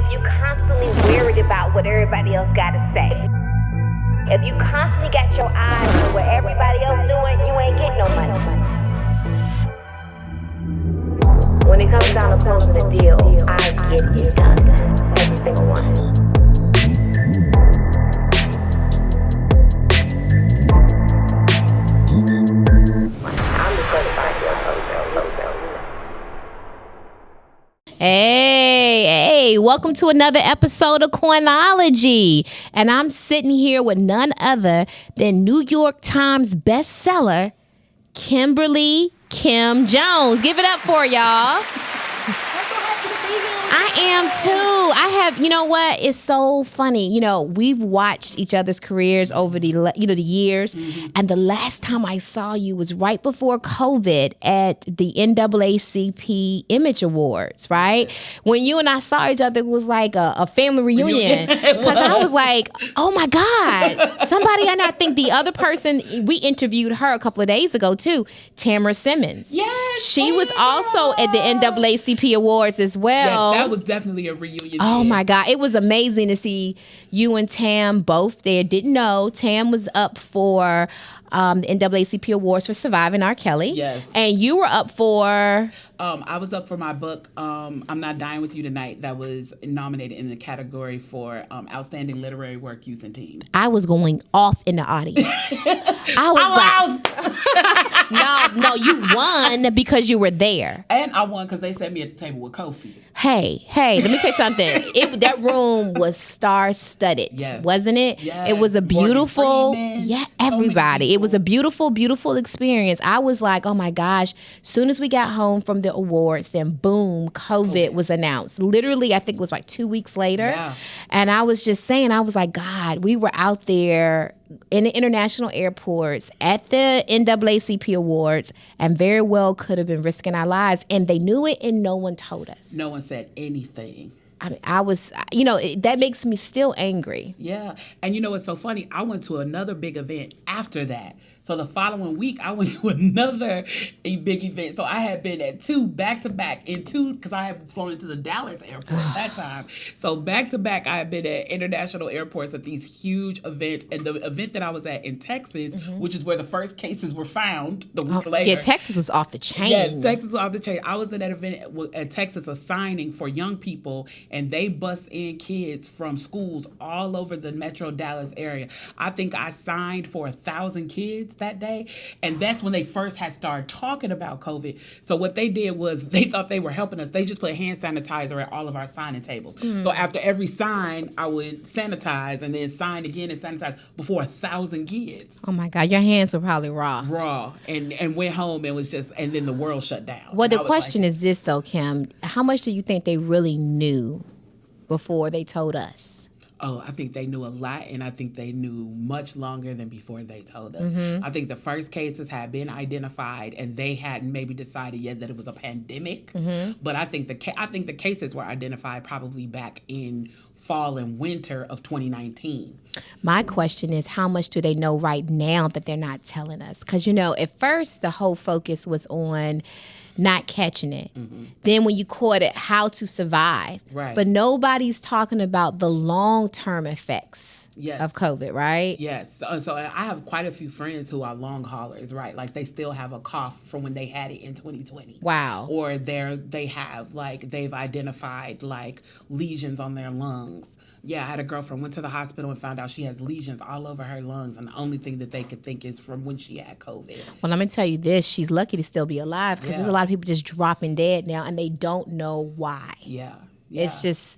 if you constantly worried about what everybody else got to say, if you constantly got your eyes on what everybody else doing, you ain't getting no money. When it comes down to closing a deal, I get it done. Every single one. Hey, welcome to another episode of Coinology. And I'm sitting here with none other than New York Times bestseller, Kimberly Kim Jones. Give it up for y'all. I am too. You know what? It's so funny. You know, we've watched each other's careers over the years. Mm-hmm. And the last time I saw you was right before COVID at the NAACP Image Awards, right? When you and I saw each other, it was like a family reunion. Because I was like, oh my God, somebody I know. I think the other person, we interviewed her a couple of days ago too, Tamara Simmons. Yes. She was also at the NAACP Awards as well. Yes, that was definitely a reunion. Oh my God. It was amazing to see you and Tam both there. Didn't know Tam was up for the NAACP Awards for Surviving R. Kelly. Yes. And you were up for... I was up for my book, I'm Not Dying With You Tonight, that was nominated in the category for Outstanding Literary Work, Youth and Teen. I was going off in the audience. I was No, you won because you were there. And I won because they set me at the table with Kofi. Hey, let me tell you something. That room was star-studded, yes. Wasn't it? Yes. It was a beautiful, Freedman, everybody. It was a beautiful, beautiful experience. I was like, oh my gosh. Soon as we got home from the awards, then boom, COVID was announced. Literally, I think it was like 2 weeks later. Yeah. And I was just saying, I was like, God, we were out there in the international airports at the NAACP Awards and very well could have been risking our lives. And they knew it and no one told us. No one said anything. I mean, I was, that makes me still angry. Yeah. And you know what's so funny? I went to another big event after that. So the following week, I went to another big event. So I had been at two back-to-back because I had flown into the Dallas airport at that time. So back-to-back, I had been at international airports at these huge events. And the event that I was at in Texas, which is where the first cases were found the week later. Yeah, Texas was off the chain. Yes, Texas was off the chain. I was at that event at Texas, a signing for young people, and they bus in kids from schools all over the metro Dallas area. I think I signed for 1,000 kids that day, and that's when they first had started talking about COVID. So what they did was they thought they were helping us. They just put hand sanitizer at all of our signing tables. So after every sign, I would sanitize and then sign again and sanitize before 1,000 kids. Oh my God, your hands were probably raw. And went home and was just, and then the world shut down. Well, the question is this though, Kim, how much do you think they really knew before they told us? Oh, I think they knew a lot, and I think they knew much longer than before they told us. I think the first cases had been identified, and they hadn't maybe decided yet that it was a pandemic. But I think the cases were identified probably back in fall and winter of 2019. My question is, how much do they know right now that they're not telling us? Because, at first the whole focus was on not catching it. Then when you caught it, how to survive. Right. But nobody's talking about the long-term effects of COVID, right? Yes. So I have quite a few friends who are long haulers, right? Like they still have a cough from when they had it in 2020. Wow. Or they've identified like lesions on their lungs. Yeah, I had a girlfriend went to the hospital and found out she has lesions all over her lungs, and the only thing that they could think is from when she had COVID. Well, I'm going to tell you this. She's lucky to still be alive because there's a lot of people just dropping dead now, and they don't know why. Yeah. It's just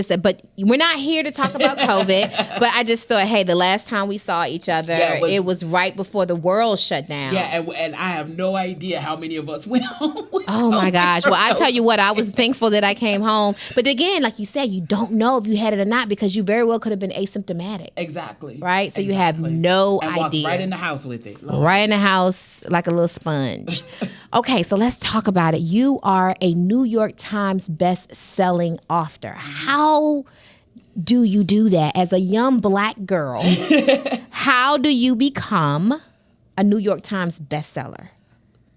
that, but we're not here to talk about COVID, but I just thought, hey, the last time we saw each other, it was right before the world shut down. Yeah, and I have no idea how many of us went home with Oh my gosh. Well, I tell you what, I was thankful that I came home. But again, like you said, you don't know if you had it or not because you very well could have been asymptomatic. Exactly. Right? So you have no and idea. Walked right in the house with it. Right in the house like a little sponge. Okay, so let's talk about it. You are a New York Times best-selling author. How do you do that as a young Black girl? How do you become a New York Times bestseller?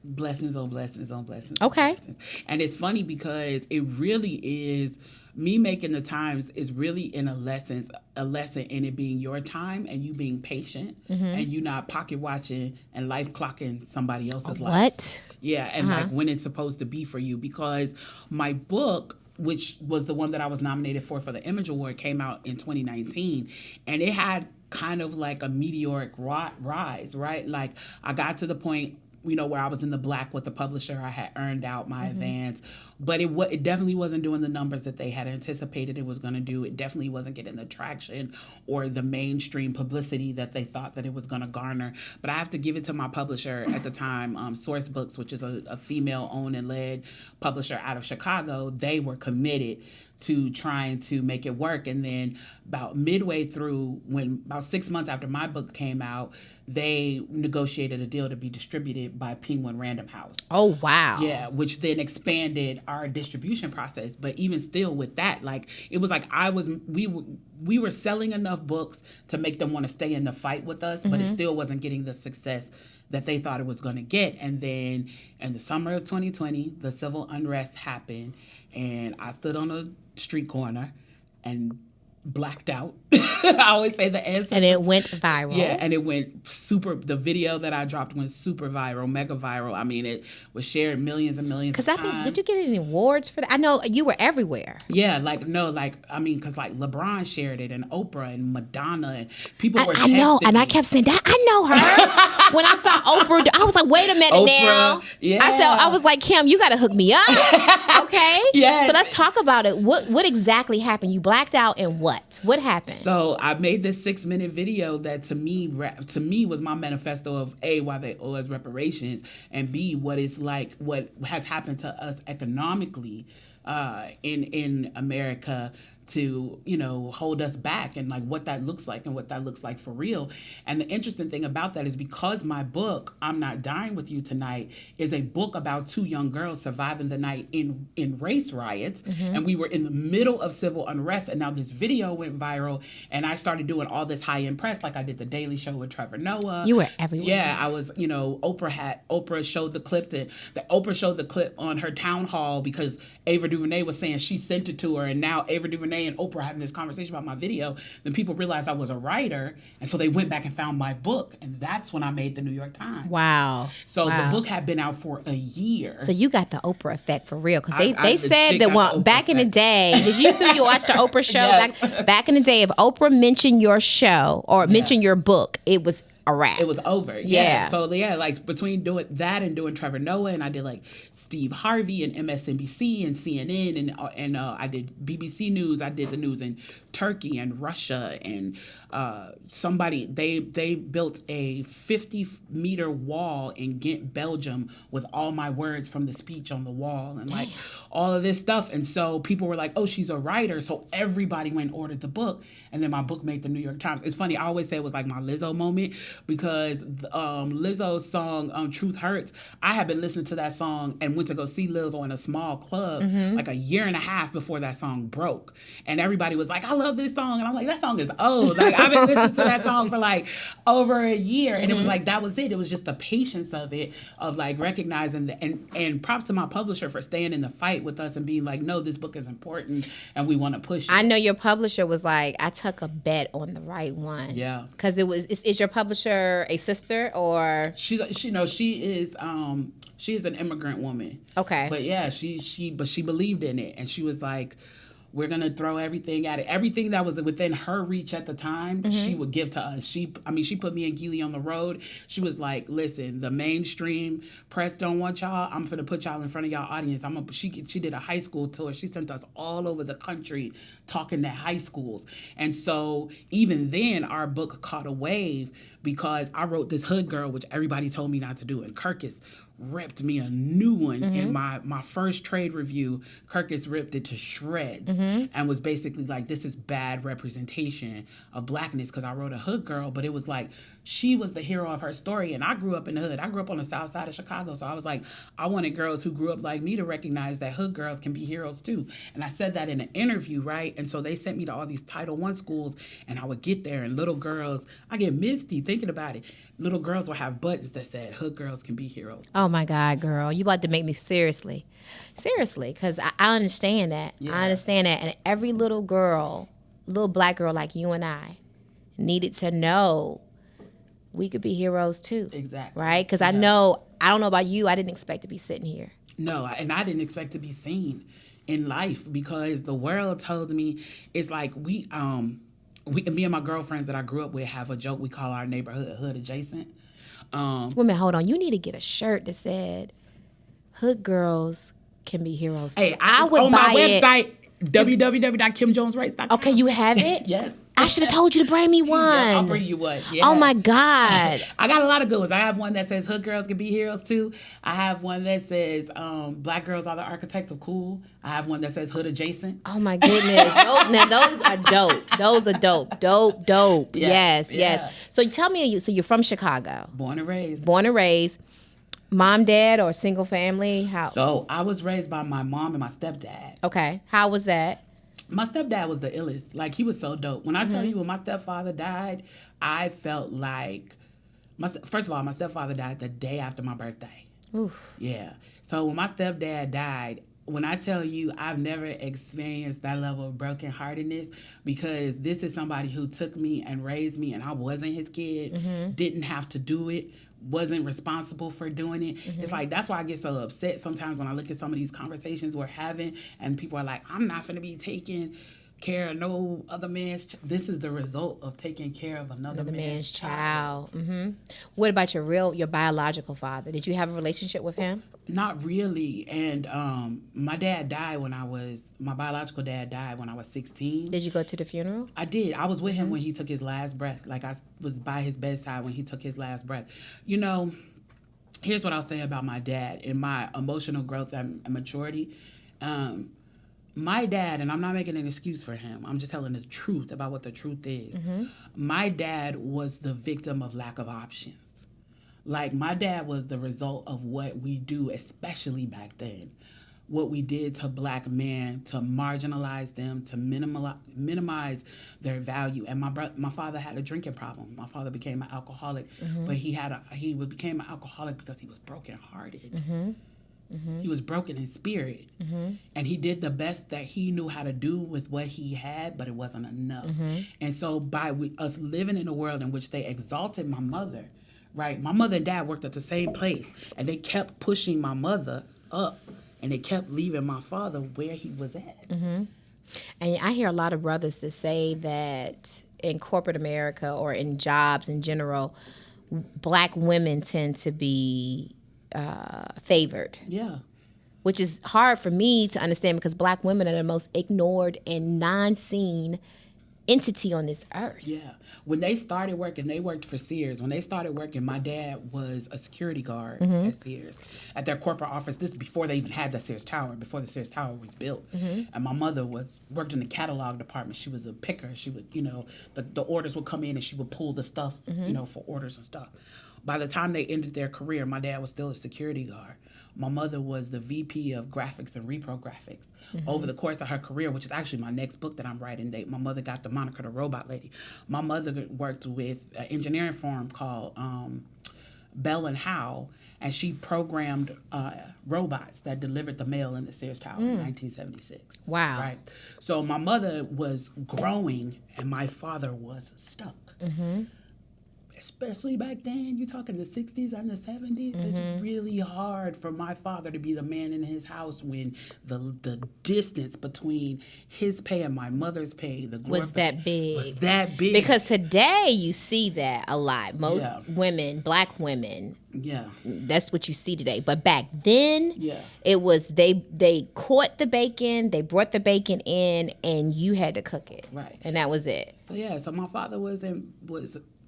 Blessings on blessings on blessings. Okay. On blessings. And it's funny because it really is me making the times is really in a lesson in it being your time and you being patient and you not pocket watching and life clocking somebody else's life. What? Yeah, and like when it's supposed to be for you, because my book, which was the one that I was nominated for the Image Award, came out in 2019, and it had kind of like a meteoric rise, right? Like I got to the point, you know, where I was in the black with the publisher. I had earned out my advance, but it definitely wasn't doing the numbers that they had anticipated it was going to do. It definitely wasn't getting the traction or the mainstream publicity that they thought that it was going to garner. But I have to give it to my publisher at the time, Source Books, which is a female-owned and led publisher out of Chicago. They were committed to trying to make it work. And then about midway through, about 6 months after my book came out, they negotiated a deal to be distributed by Penguin Random House. Oh, wow. Yeah, which then expanded our distribution process. But even still with that, like, it was like we were selling enough books to make them want to stay in the fight with us, but it still wasn't getting the success that they thought it was going to get. And then in the summer of 2020, the civil unrest happened, and I stood on a street corner and blacked out. I always say the ancestors. And it went viral. Yeah, and it went the video that I dropped went super viral, mega viral. I mean, it was shared millions and millions of times. Because I think, did you get any awards for that? I know you were everywhere. Yeah, because LeBron shared it, and Oprah and Madonna, and people were I know, and I kept saying, that I know her. When I saw Oprah, I was like, wait a minute now. Yeah. I was like, Kim, you got to hook me up. Okay? Yes. So let's talk about it. What exactly happened? You blacked out and what? What happened? So I made this 6-minute video that to me was my manifesto of A, why they owe us reparations, and B, what has happened to us economically in America to, you know, hold us back, and like what that looks like and what that looks like for real. And the interesting thing about that is because my book, I'm Not Dying With You Tonight, is a book about 2 young girls surviving the night in race riots, and we were in the middle of civil unrest, and now this video went viral, and I started doing all this high-end press, like I did the Daily Show with Trevor Noah. You were everywhere. Yeah, I was, you know, Oprah showed the clip Oprah showed the clip on her town hall because Ava DuVernay was saying she sent it to her, and now Ava DuVernay and Oprah having this conversation about my video. Then people realized I was a writer, and so they went back and found my book, and that's when I made the New York Times. Wow. So the book had been out for a year. So you got the Oprah effect for real, because they said that back in the day, did you watch the Oprah show? Yes. back in the day, if Oprah mentioned your show or mentioned your book, it was a wrap. It was over. Yeah. So like between doing that and doing Trevor Noah, and I did like Steve Harvey and MSNBC and CNN, and I did BBC News. I did the news in Turkey and Russia, and they built a 50-meter wall in Ghent, Belgium, with all my words from the speech on the wall, and like all of this stuff. And so people were like, "Oh, she's a writer." So everybody went and ordered the book, and then my book made the New York Times. It's funny. I always say it was like my Lizzo moment, because Lizzo's song "Truth Hurts." I had been listening to that song and went to go see Lizzo in a small club like a year and a half before that song broke, and everybody was like, "I love this song," and I'm like, "That song is old." Like I've been listening to that song for like over a year, and it was like that was it. It was just the patience of it, of like recognizing and props to my publisher for staying in the fight with us and being like, "No, this book is important, and we want to push it." I know your publisher was like, "I took a bet on the right one." Yeah, because is your publisher a sister or she is an immigrant woman. Okay, but yeah, she believed in it, and she was like, "We're gonna throw everything at it." Everything that was within her reach at the time, she would give to us. She put me and Geely on the road. She was like, "Listen, the mainstream press don't want y'all. I'm finna put y'all in front of y'all audience." She did a high school tour. She sent us all over the country talking to high schools. And so even then, our book caught a wave because I wrote this Hood Girl, which everybody told me not to do. And Kirkus ripped me a new one in my first trade review. Kirkus ripped it to shreds and was basically like, "This is bad representation of blackness," because I wrote a Hood Girl, but it was like she was the hero of her story, and I grew up in the hood. I grew up on the south side of Chicago, so I was like, I wanted girls who grew up like me to recognize that hood girls can be heroes too. And I said that in an interview, right? And so they sent me to all these Title I schools, and I would get there, and little girls, I get misty thinking about it. Little girls would have buttons that said, "Hood girls can be heroes too." Oh my God, girl, you about to make me seriously, because I understand that. Yeah. I understand that, and every little black girl like you and I, needed to know we could be heroes too. Exactly. Right? Because I don't know about you, I didn't expect to be sitting here. No, and I didn't expect to be seen in life because the world told me it's like me and my girlfriends that I grew up with have a joke we call our neighborhood hood adjacent. Wait a minute, hold on. You need to get a shirt that said "Hood girls can be heroes." Hey, I would on buy my it. website www.kimjonesrace.com. Okay, you have it? Yes. I should have told you to bring me one. Yeah, I'll bring you one. Yeah. Oh my God. I got a lot of good ones. I have one that says hood girls can be heroes too. I have one that says black girls are the architects of cool. I have one that says hood adjacent. Oh my goodness. Now those are dope. Those are dope. Dope. Yes. So tell me, you're from Chicago. Born and raised. Mom, dad, or single family? How? So I was raised by my mom and my stepdad. Okay. How was that? My stepdad was the illest. Like, he was so dope. When I tell you, when my stepfather died, I felt like, first of all, my stepfather died the day after my birthday. Oof. Yeah. So when my stepdad died, when I tell you I've never experienced that level of brokenheartedness, because this is somebody who took me and raised me, and I wasn't his kid, didn't have to do it, wasn't responsible for doing it. It's like, that's why I get so upset sometimes when I look at some of these conversations we're having and people are like, I'm not going to be taking care of no other man's This is the result of taking care of another man's child. What about your biological father? Did you have a relationship with him? Not really. And my biological dad died when I was 16. Did you go to the funeral? I did. I was with him when he took his last breath. Like, I was by his bedside when he took his last breath. You know, here's what I'll say about my dad and my emotional growth and maturity. My dad, and I'm not making an excuse for him, I'm just telling the truth about what the truth is. My dad was the victim of lack of options. Like, my dad was the result of what we do, especially back then. What we did to black men, to marginalize them, to minimize their value. And my father had a drinking problem. My father became an alcoholic, but he became an alcoholic because he was brokenhearted. He was broken in spirit. And he did the best that he knew how to do with what he had, but it wasn't enough. And so by us living in a world in which they exalted my mother, right? My mother and dad worked at the same place, and they kept pushing my mother up, and they kept leaving my father where he was at. And I hear a lot of brothers that say that in corporate America or in jobs in general, black women tend to be favored. Yeah. Which is hard for me to understand because black women are the most ignored and non-seen entity on this earth. Yeah. When they started working, they worked for Sears. When they started working, my dad was a security guard at Sears, at their corporate office. This before they even had the Sears Tower, before the Sears Tower was built. And my mother worked in the catalog department. She was a picker. She would, the orders would come in and she would pull the stuff, for orders and stuff. By the time they ended their career, my dad was still a security guard. My mother was the VP of graphics and repro graphics. Over the course of her career, which is actually my next book that I'm writing, my mother got the moniker the Robot Lady. My mother worked with an engineering firm called Bell and Howell, and she programmed robots that delivered the mail in the Sears Tower in 1976. Wow. Right. So my mother was growing, and my father was stuck. Especially back then, you're talking the 60s and the 70s. It's really hard for my father to be the man in his house when the distance between his pay and my mother's pay was that big. Was that big. Because today you see that a lot. Most women, black women, that's what you see today. But back then, it was they caught the bacon, they brought the bacon in, and you had to cook it. Right. And that was it. So my father was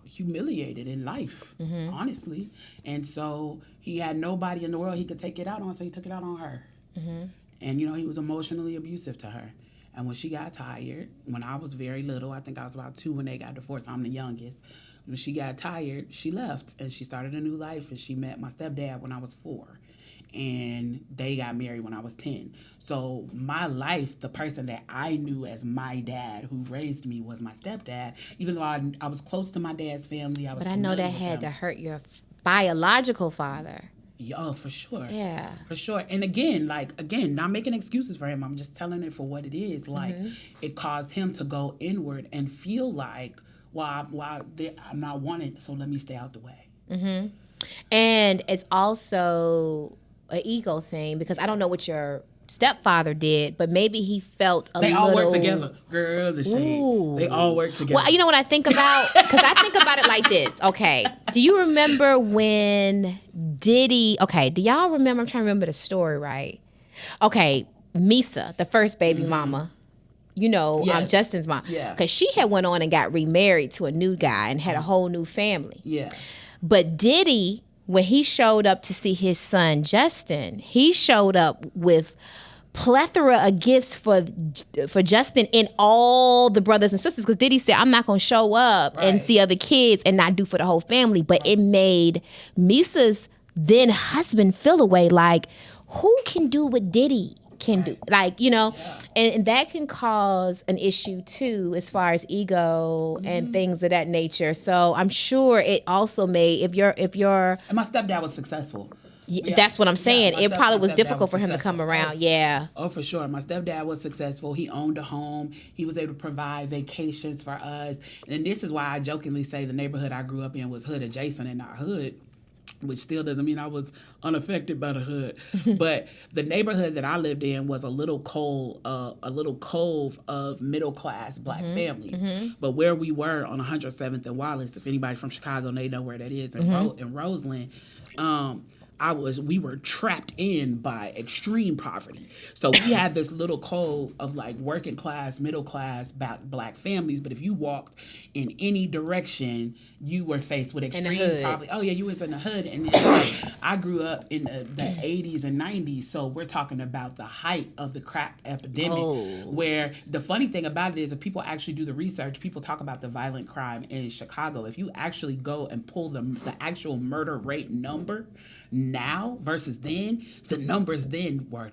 humiliated in life, honestly. And so he had nobody in the world he could take it out on, so he took it out on her. And, he was emotionally abusive to her. And when she got tired, when I was very little, I think I was about 2 when they got divorced. I'm the youngest. When she got tired, she left, and she started a new life, and she met my stepdad when I was 4. And they got married when I was 10. So my life, the person that I knew as my dad who raised me was my stepdad. Even though I was close to my dad's family, I was. But I know that had to hurt your biological father. Oh, for sure. Yeah. For sure. And again, not making excuses for him. I'm just telling it for what it is. Like, it caused him to go inward and feel like, I'm not wanted, so let me stay out the way. Mm-hmm. And it's also an ego thing, because I don't know what your stepfather did, but maybe he felt they all work together. Girl, the shade. Ooh. They all work together. Well, you know what I think about? Because I think about it like this. Okay. Do you remember when Diddy... Okay, do y'all remember? I'm trying to remember the story, right? Okay, Misa, the first baby mama. You know, Yes. Justin's mom. Yeah. Because she had went on and got remarried to a new guy and had a whole new family. Yeah. But Diddy, when he showed up to see his son Justin, he showed up with plethora of gifts for Justin and all the brothers and sisters. Because Diddy said, I'm not going to show up and see other kids and not do for the whole family. But it made Misa's then husband feel away like, who can do what Diddy can do? Like, you know, and that can cause an issue too, as far as ego and things of that nature. So I'm sure it also made, if you're And my stepdad was successful. That's what I'm saying. Yeah, it probably was difficult was for him to come around. Oh, for sure. My stepdad was successful. He owned a home. He was able to provide vacations for us. And this is why I jokingly say the neighborhood I grew up in was hood adjacent and not hood, which still doesn't mean I was unaffected by the hood. But the neighborhood that I lived in was a little cove of middle-class black families. But where we were on 107th and Wallace, if anybody from Chicago, they know where that is, in Roseland, we were trapped in by extreme poverty. So we had this little cove of like working class, middle class black families. But if you walked in any direction, you were faced with extreme poverty. Oh yeah, you was in the hood. And it's like, I grew up in the 80s and 90s. So we're talking about the height of the crack epidemic, where the funny thing about it is, if people actually do the research, people talk about the violent crime in Chicago. If you actually go and pull the actual murder rate number now versus then, the numbers then were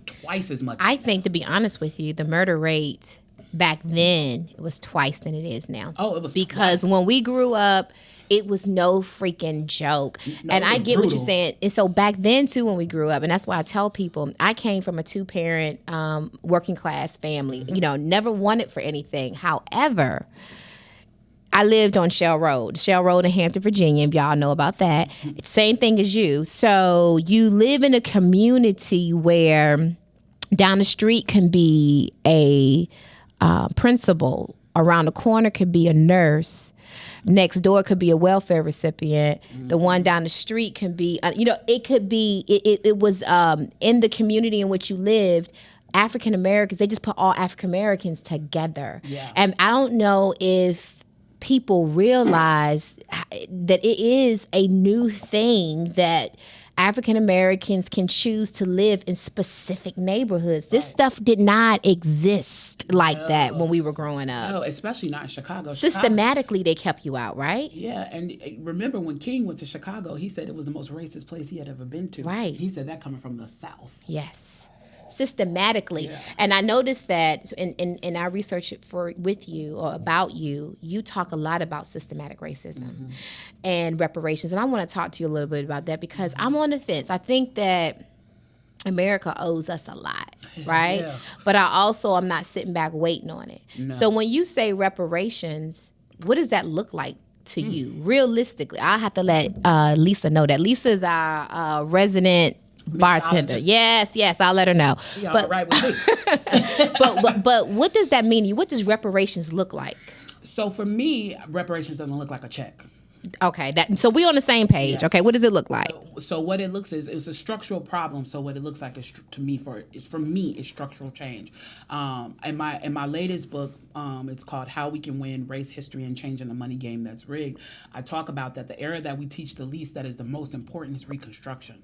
twice as much. I think, to be honest with you, the murder rate back then was twice than it is now. Oh, it was because twice. When we grew up, it was no freaking joke. No, and I get brutal. what you're saying. And so back then too, when we grew up, and that's why I tell people, I came from a 2-parent working class family. You know, never wanted for anything. However, I lived on Shell Road in Hampton, Virginia, if y'all know about that. Same thing as you. So you live in a community where down the street can be a principal, around the corner could be a nurse, next door could be a welfare recipient, the one down the street can be, it could be, it was in the community in which you lived, African Americans, they just put all African Americans together. Yeah. And I don't know if people realize that it is a new thing that African Americans can choose to live in specific neighborhoods. This stuff did not exist like that when we were growing up. No, especially not in Chicago. Systematically, they kept you out, right? Yeah, and remember when King went to Chicago, he said it was the most racist place he had ever been to. Right. He said that coming from the South. Yes. Systematically. Yeah. And I noticed that in our research with you or about you, you talk a lot about systematic racism and reparations. And I want to talk to you a little bit about that, because I'm on the fence. I think that America owes us a lot, right? Yeah. But I'm not sitting back waiting on it. No. So when you say reparations, what does that look like to you? Realistically, I have to let Lisa know that. Lisa is our resident bartender. Yes, I'll let her know. Yeah, but right with me. but what does that mean to you? What does reparations look like? So for me, reparations doesn't look like a check. Okay, so we on the same page. Yeah. Okay, what does it look like? So what it looks is it's a structural problem. So what it looks like is for me is structural change. In my latest book, it's called How We Can Win: Race, History, and Change in the Money Game That's Rigged. I talk about that the era that we teach the least, that is the most important, is Reconstruction.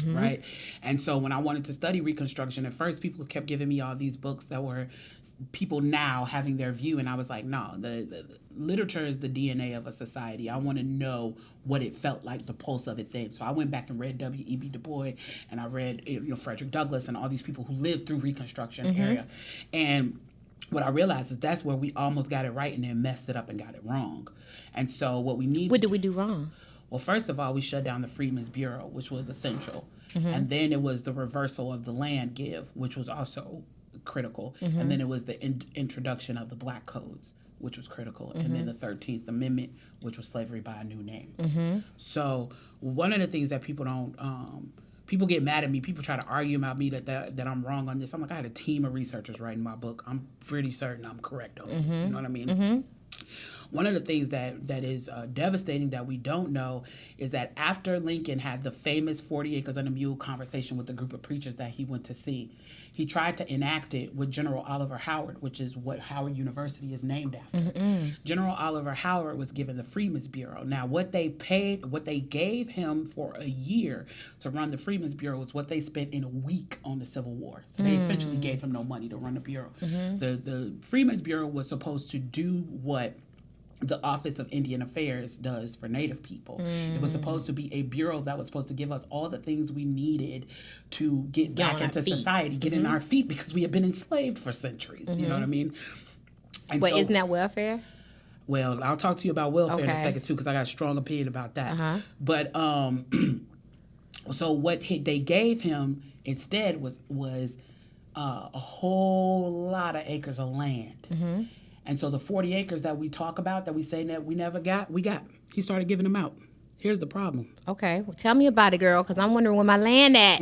Right. And so when I wanted to study Reconstruction, at first people kept giving me all these books that were people now having their view. And I was like, no, the literature is the DNA of a society. I want to know what it felt like, the pulse of it then. So I went back and read W.E.B. Du Bois, and I read Frederick Douglass and all these people who lived through Reconstruction era. And what I realized is that's where we almost got it right and then messed it up and got it wrong. And so what we need What did we do wrong? Well, first of all, we shut down the Freedmen's Bureau, which was essential. And then it was the reversal of the land give, which was also critical. And then it was the introduction of the black codes, which was critical. And then the 13th Amendment, which was slavery by a new name. So one of the things that people don't, people get mad at me. People try to argue about me that I'm wrong on this. I'm like, I had a team of researchers writing my book. I'm pretty certain I'm correct on this. You know what I mean? One of the things that is devastating that we don't know is that after Lincoln had the famous 40 Acres and a Mule conversation with the group of preachers that he went to see, he tried to enact it with General Oliver Howard, which is what Howard University is named after. General Oliver Howard was given the Freedmen's Bureau. Now, what they gave him for a year to run the Freedmen's Bureau was what they spent in a week on the Civil War. So they essentially gave him no money to run the Bureau. The Freedmen's Bureau was supposed to do what the Office of Indian Affairs does for Native people. It was supposed to be a bureau that was supposed to give us all the things we needed to get back into society, get in our feet, because we had been enslaved for centuries. You know what I mean? And Wait, isn't that welfare? Well, I'll talk to you about welfare in a second too, because I got a strong opinion about that. But so what they gave him instead was a whole lot of acres of land. And so the 40 acres that we talk about, that we say that we never got, we got. He started giving them out. Here's the problem. Okay. Well, tell me about it, girl, because I'm wondering where my land at.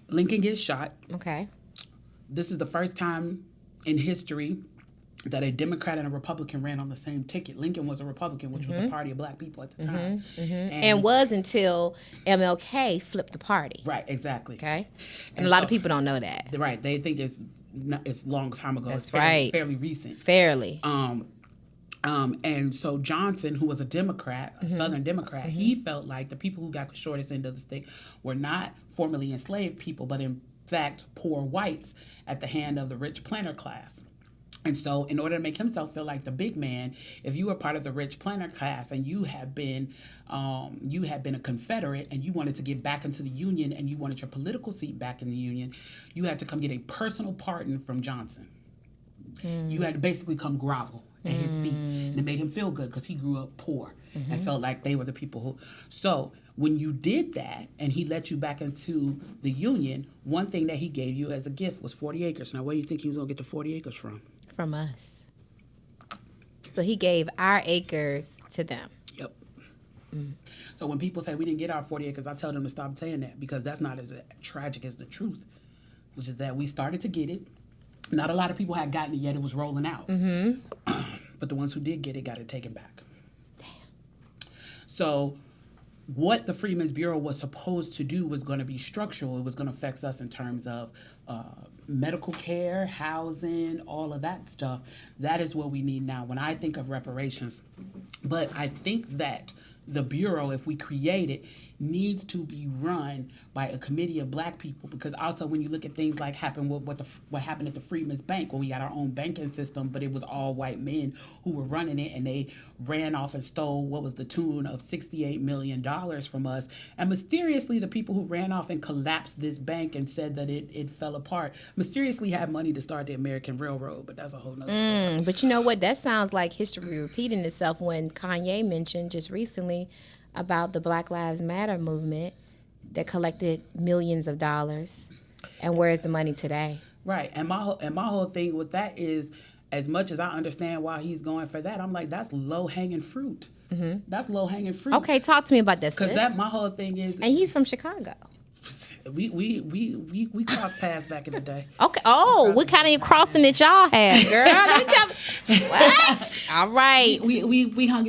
Lincoln gets shot. Okay. This is the first time in history that a Democrat and a Republican ran on the same ticket. Lincoln was a Republican, which was a party of black people at the time. And was until MLK flipped the party. Right, exactly. Okay. And a lot of people don't know that. Right. They think it's a long time ago. That's it's fairly recent. Fairly. And so Johnson, who was a Democrat, a Southern Democrat, he felt like the people who got the shortest end of the stick were not formerly enslaved people, but in fact poor whites at the hand of the rich planter class. And so in order to make himself feel like the big man, if you were part of the rich planter class and you had been a Confederate and you wanted to get back into the Union and you wanted your political seat back in the Union, you had to come get a personal pardon from Johnson. You had to basically come grovel at his feet. And it made him feel good because he grew up poor and felt like they were the people who... So when you did that and he let you back into the Union, one thing that he gave you as a gift was 40 acres. Now, where do you think he was going to get the 40 acres from? From us. So he gave our acres to them. Yep. So when people say we didn't get our 40 acres, I tell them to stop saying that, because that's not as tragic as the truth, which is that we started to get it. Not a lot of people had gotten it yet. It was rolling out. But the ones who did get it got it taken back. Damn. So what the Freedmen's Bureau was supposed to do was going to be structural. It was going to affect us in terms of medical care, housing, all of that stuff. That is what we need now when I think of reparations. But I think that the Bureau, if we create it, needs to be run by a committee of black people, because also when you look at things like what happened at the Freedmen's Bank, when we got our own banking system, but it was all white men who were running it, and they ran off and stole what was the tune of $68 million from us. And mysteriously, the people who ran off and collapsed this bank and said that it fell apart mysteriously had money to start the American Railroad, but that's a whole nother story. But you know what? That sounds like history repeating itself when Kanye mentioned just recently about the Black Lives Matter movement that collected millions of dollars. And where is the money today? Right. And my whole thing with that is, as much as I understand why he's going for that, I'm like, that's low-hanging fruit. That's low-hanging fruit. Okay, talk to me about this. Because my whole thing is... And he's from Chicago. We crossed paths back in the day. Okay. Oh, what kind of crossing that y'all had, girl? Let me tell me. What? All right. We hung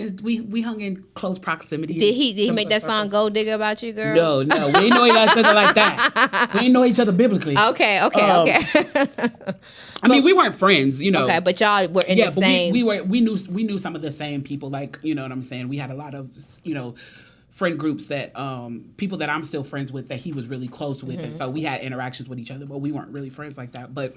in close proximity. Did he make that song "Gold Digger" about you, girl? No, we ain't know each other like that. We ain't know each other biblically. Okay. I mean, we weren't friends, you know. Okay, but y'all were in the same. We knew some of the same people, like, you know what I'm saying. We had a lot of, you know, friend groups that people that I'm still friends with that he was really close with, and so we had interactions with each other, but we weren't really friends like that. But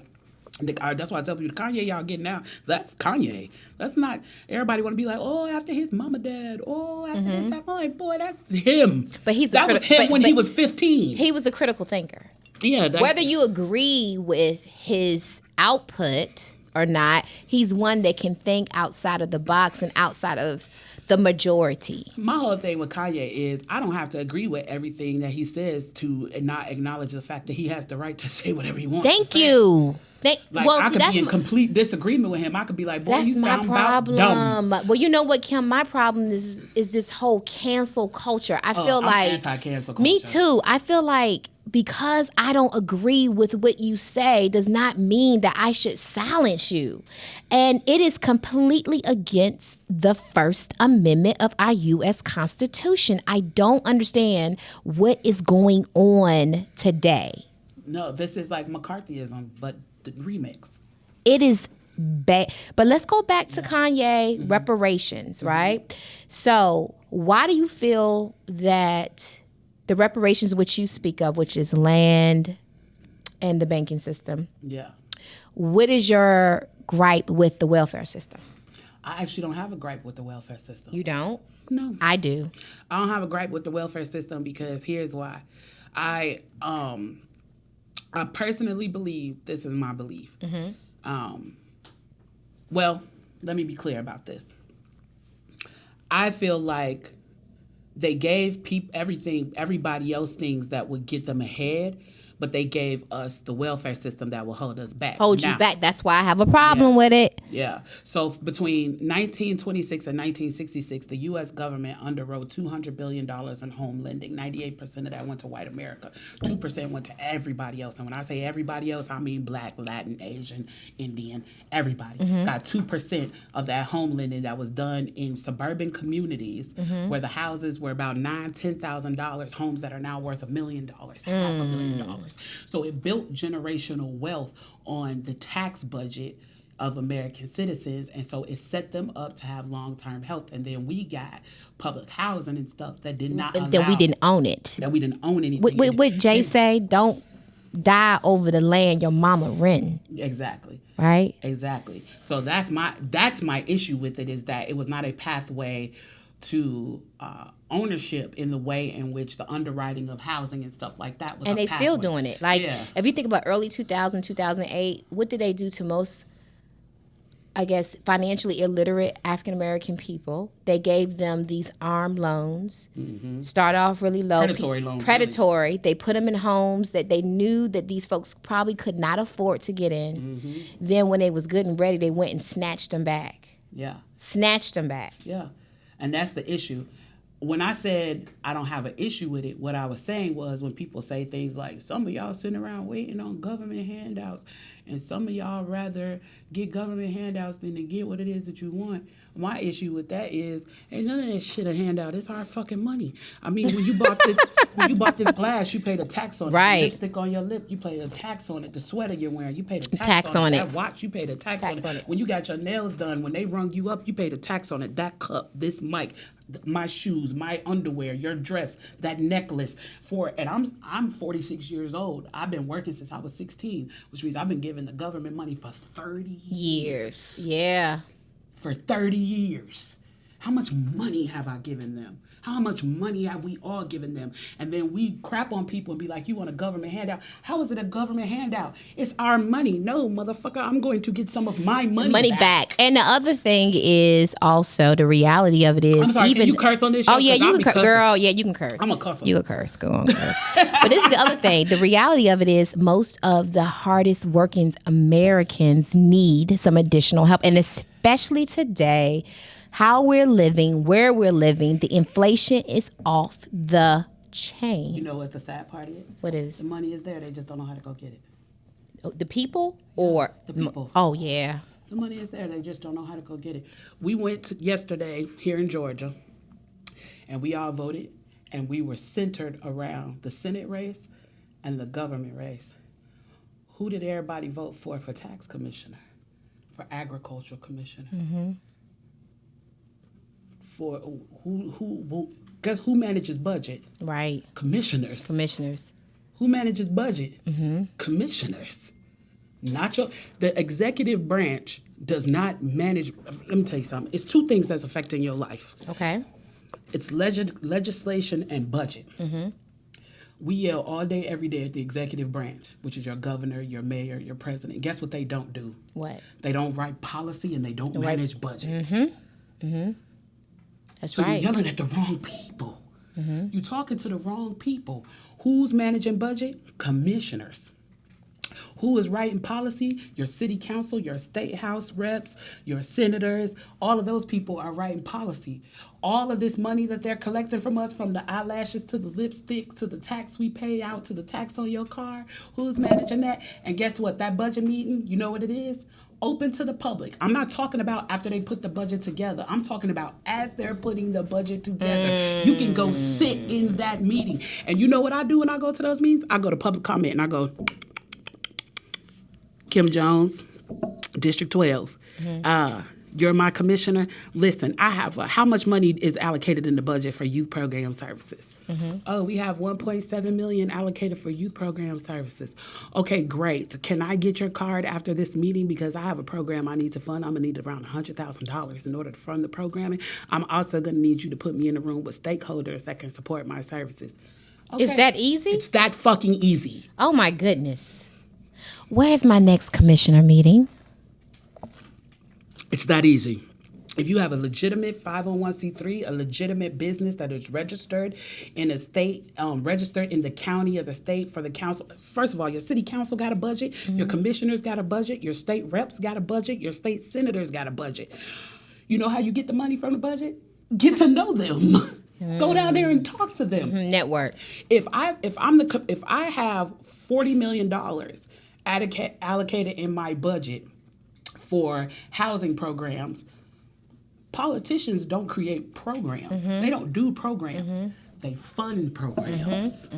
that's why I tell people, the Kanye y'all getting now, that's Kanye. That's not, everybody want to be like, oh, after his mama died, oh, after this, I'm like, boy, that's him. But that was him when he was 15. He was a critical thinker. Yeah. Whether you agree with his output or not, he's one that can think outside of the box and outside of the majority. My whole thing with Kanye is I don't have to agree with everything that he says to not acknowledge the fact that he has the right to say whatever he wants. Thank you. I could be in complete disagreement with him. I could be like, boy, you sound about dumb. Well, you know what, Kim? My problem is this whole cancel culture. I feel I'm like anti-cancel culture. Me too. I feel like because I don't agree with what you say does not mean that I should silence you. And it is completely against the First Amendment of our U.S. Constitution. I don't understand what is going on today. No, this is like McCarthyism, but the remix. It is bad. But let's go back to Kanye, reparations, right? So why do you feel that the reparations which you speak of, which is land and the banking system, what is your gripe with the welfare system? I actually don't have a gripe with the welfare system. You don't? No. I do. I don't have a gripe with the welfare system because here's why. I personally believe, this is my belief. Well, let me be clear about this. I feel like they gave everybody else things that would get them ahead, but they gave us the welfare system that will hold us back. You back. That's why I have a problem with it. Yeah. So between 1926 and 1966, the U.S. government underwrote $200 billion in home lending. 98% of that went to white America. 2% went to everybody else. And when I say everybody else, I mean Black, Latin, Asian, Indian, everybody. Got 2% of that home lending that was done in suburban communities where the houses were about $9,000, $10,000, homes that are now worth $1 million, $500,000. So it built generational wealth on the tax budget of American citizens, and so it set them up to have long-term health. And then we got public housing and stuff that did not allow... That we didn't own it. That we didn't own anything. What Jay say, don't die over the land your mama renting. Exactly. Right? Exactly. So that's my issue with it, is that it was not a pathway to ownership in the way in which the underwriting of housing and stuff like that was. And they still doing it. Like, if you think about early 2000, 2008, what did they do to most, I guess, financially illiterate African-American people? They gave them these arm loans, start off really low. Predatory loans. Predatory. Really. They put them in homes that they knew that these folks probably could not afford to get in. Then when they was good and ready, they went and snatched them back. Yeah. Snatched them back. Yeah. And that's the issue. When I said I don't have an issue with it, what I was saying was when people say things like, some of y'all sitting around waiting on government handouts, and some of y'all rather get government handouts than to get what it is that you want. My issue with that is, ain't none of that shit a handout. It's our fucking money. I mean, when you bought this glass, you paid a tax on it. Right. The lipstick on your lip, you paid a tax on it. The sweater you're wearing, you paid a tax on it. That watch, you paid a tax on it. When you got your nails done, when they rung you up, you paid a tax on it. That cup, this mic, my shoes, my underwear, your dress, that necklace. And I'm 46 years old. I've been working since I was 16, which means I've been giving the government money for 30 years. Yeah. For 30 years. How much money have I given them? How much money have we all given them? And then we crap on people and be like, you want a government handout? How is it a government handout? It's our money. No, motherfucker, I'm going to get some of my money back. And the other thing is also the reality of it is... I'm sorry, can you curse on this show? Oh, yeah, you can curse. Girl, yeah, you can curse. I'm a cusser. You can curse. Go on, curse. But this is the other thing. The reality of it is most of the hardest working Americans need some additional help. And especially today... how we're living, where we're living, the inflation is off the chain. You know what the sad part is? What is? The money is there. They just don't know how to go get it. The people or? The people. Oh, yeah. The money is there. They just don't know how to go get it. We went yesterday here in Georgia, and we all voted, and we were centered around the Senate race and the government race. Who did everybody vote for tax commissioner, for agricultural commissioner? For who manages budget? Right. Commissioners. Who manages budget? Commissioners. The executive branch does not manage. Let me tell you something. It's two things that's affecting your life. Okay. It's legislation and budget. We yell all day, every day at the executive branch, which is your governor, your mayor, your president. Guess what they don't do? What? They don't write policy and they don't manage budget. That's so right. you're yelling at the wrong people. You're talking to the wrong people. Who's managing budget? Commissioners. Who is writing policy? Your city council, your state house reps, your senators, all of those people are writing policy. All of this money that they're collecting from us, from the eyelashes to the lipstick to the tax we pay out to the tax on your car, who's managing that? And guess what? That budget meeting, you know what it is? Open to the public. I'm not talking about after they put the budget together. I'm talking about as they're putting the budget together. You can go sit in that meeting. And you know what I do when I go to those meetings? I go to public comment and I go, Kim Jones, District 12. You're my commissioner. Listen, I have how much money is allocated in the budget for youth program services? Oh, we have $1.7 million allocated for youth program services. Okay, great. Can I get your card after this meeting because I have a program I need to fund? I'm gonna need around $100,000 in order to fund the programming. I'm also gonna need you to put me in a room with stakeholders that can support my services. Okay. Is that easy? It's that fucking easy. Oh my goodness. Where's my next commissioner meeting? It's that easy. If you have a legitimate 501c3, a legitimate business that is registered in a state, registered in the county or the state for the council. First of all, your city council got a budget, your commissioners got a budget, your state reps got a budget, your state senators got a budget. You know how you get the money from the budget? Get to know them. Go down there and talk to them. Network. If I have $40 million allocated in my budget for housing programs, politicians don't create programs. They don't do programs. They fund programs.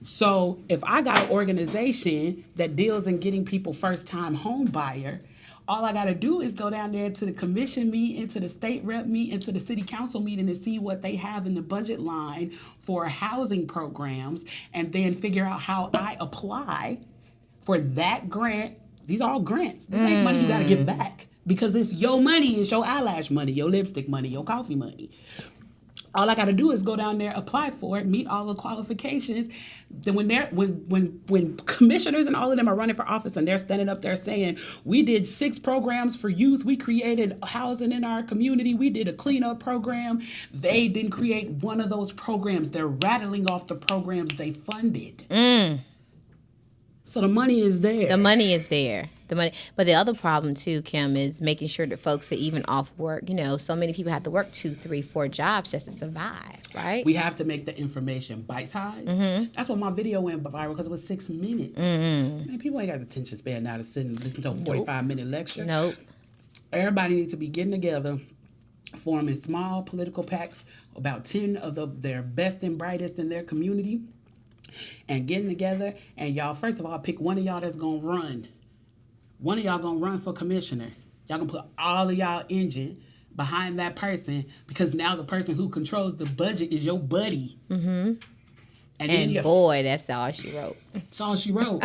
So if I got an organization that deals in getting people first-time home buyer, all I got to do is go down there to the commission meeting, to the state rep meeting, to the city council meeting and see what they have in the budget line for housing programs, and then figure out how I apply for that grant. These are all grants. This ain't money you got to give back because it's your money. It's your eyelash money, your lipstick money, your coffee money. All I got to do is go down there, apply for it, meet all the qualifications. Then when commissioners and all of them are running for office and they're standing up there saying, we did 6 programs for youth, we created housing in our community, we did a cleanup program, they didn't create one of those programs. They're rattling off the programs they funded. So the money is there. The money is there. The money, but the other problem too, Kim, is making sure that folks are even off work. You know, so many people have to work 2, 3, 4 jobs just to survive, right? We have to make the information bite-sized. That's why my video went viral, because it was 6 minutes. Man, people ain't got the attention span now to sit and listen to a 45-minute lecture. Nope. Everybody needs to be getting together, forming small political PACs, about 10 of their best and brightest in their community, and getting together. And y'all, first of all, pick one of y'all that's going to run. One of y'all going to run for commissioner. Y'all going to put all of y'all engine behind that person, because now the person who controls the budget is your buddy. And boy, that's all she wrote. That's all she wrote.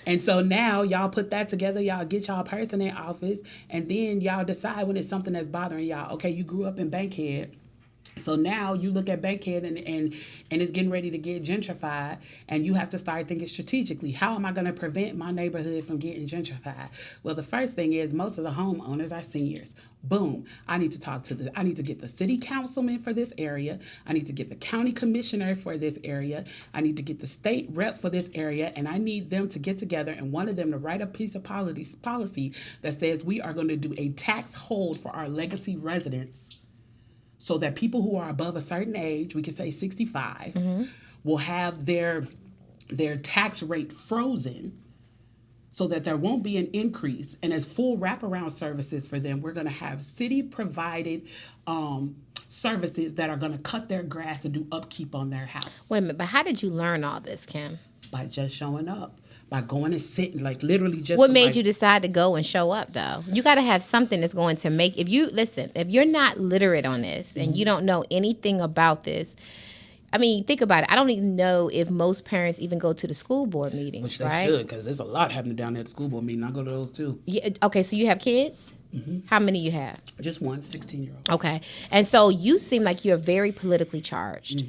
And so now y'all put that together. Y'all get y'all person in office. And then y'all decide when it's something that's bothering y'all. Okay, you grew up in Bankhead. So now you look at Bankhead and it's getting ready to get gentrified, and you have to start thinking strategically. How am I going to prevent my neighborhood from getting gentrified? Well, the first thing is most of the homeowners are seniors. Boom. I need to get the city councilman for this area. I need to get the county commissioner for this area. I need to get the state rep for this area, and I need them to get together and one of them to write a piece of policy that says we are going to do a tax hold for our legacy residents, so that people who are above a certain age, we can say 65, will have their tax rate frozen, so that there won't be an increase. And as full wraparound services for them, we're going to have city-provided services that are going to cut their grass and do upkeep on their house. Wait a minute, but how did you learn all this, Kim? By just showing up. By going and sitting, like literally just... What made you decide to go and show up, though? You got to have something that's going to make... If you're not literate on this and you don't know anything about this, I mean, think about it. I don't even know if most parents even go to the school board meetings, which they right? should, because there's a lot happening down there at the school board meeting. I go to those, too. Yeah, okay, so you have kids? How many you have? Just one, 16-year-old. Okay. And so you seem like you're very politically charged.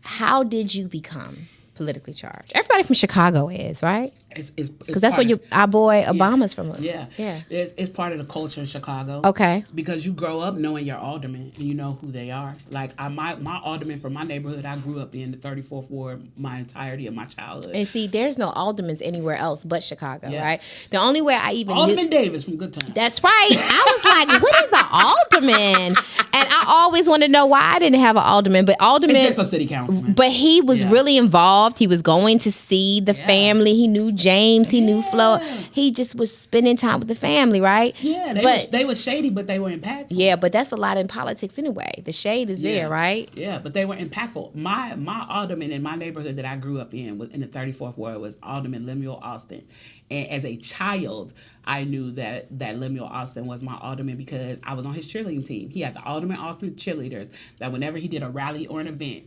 How did you become politically charged. Everybody from Chicago is, right? Because that's where our boy Obama's from. Yeah. It's part of the culture in Chicago. Okay. Because you grow up knowing your aldermen and you know who they are. Like my alderman from my neighborhood, I grew up in the 34th Ward my entirety of my childhood. And see, there's no aldermans anywhere else but Chicago, right? The only way I even Alderman Davis from Good Time. That's right. I was like, what is an alderman? And I always wanted to know why I didn't have an alderman. But alderman, it's just a city councilman. But he was really involved. He was going to see the family. He knew James. He knew Floyd. He just was spending time with the family, right? Yeah, they were shady, but they were impactful. Yeah, but that's a lot in politics anyway. The shade is there, right? Yeah, but they were impactful. My alderman in my neighborhood that I grew up in the 34th Ward was Alderman Lemuel Austin. And as a child, I knew that Lemuel Austin was my alderman because I was on his cheerleading team. He had the Alderman Austin cheerleaders that whenever he did a rally or an event,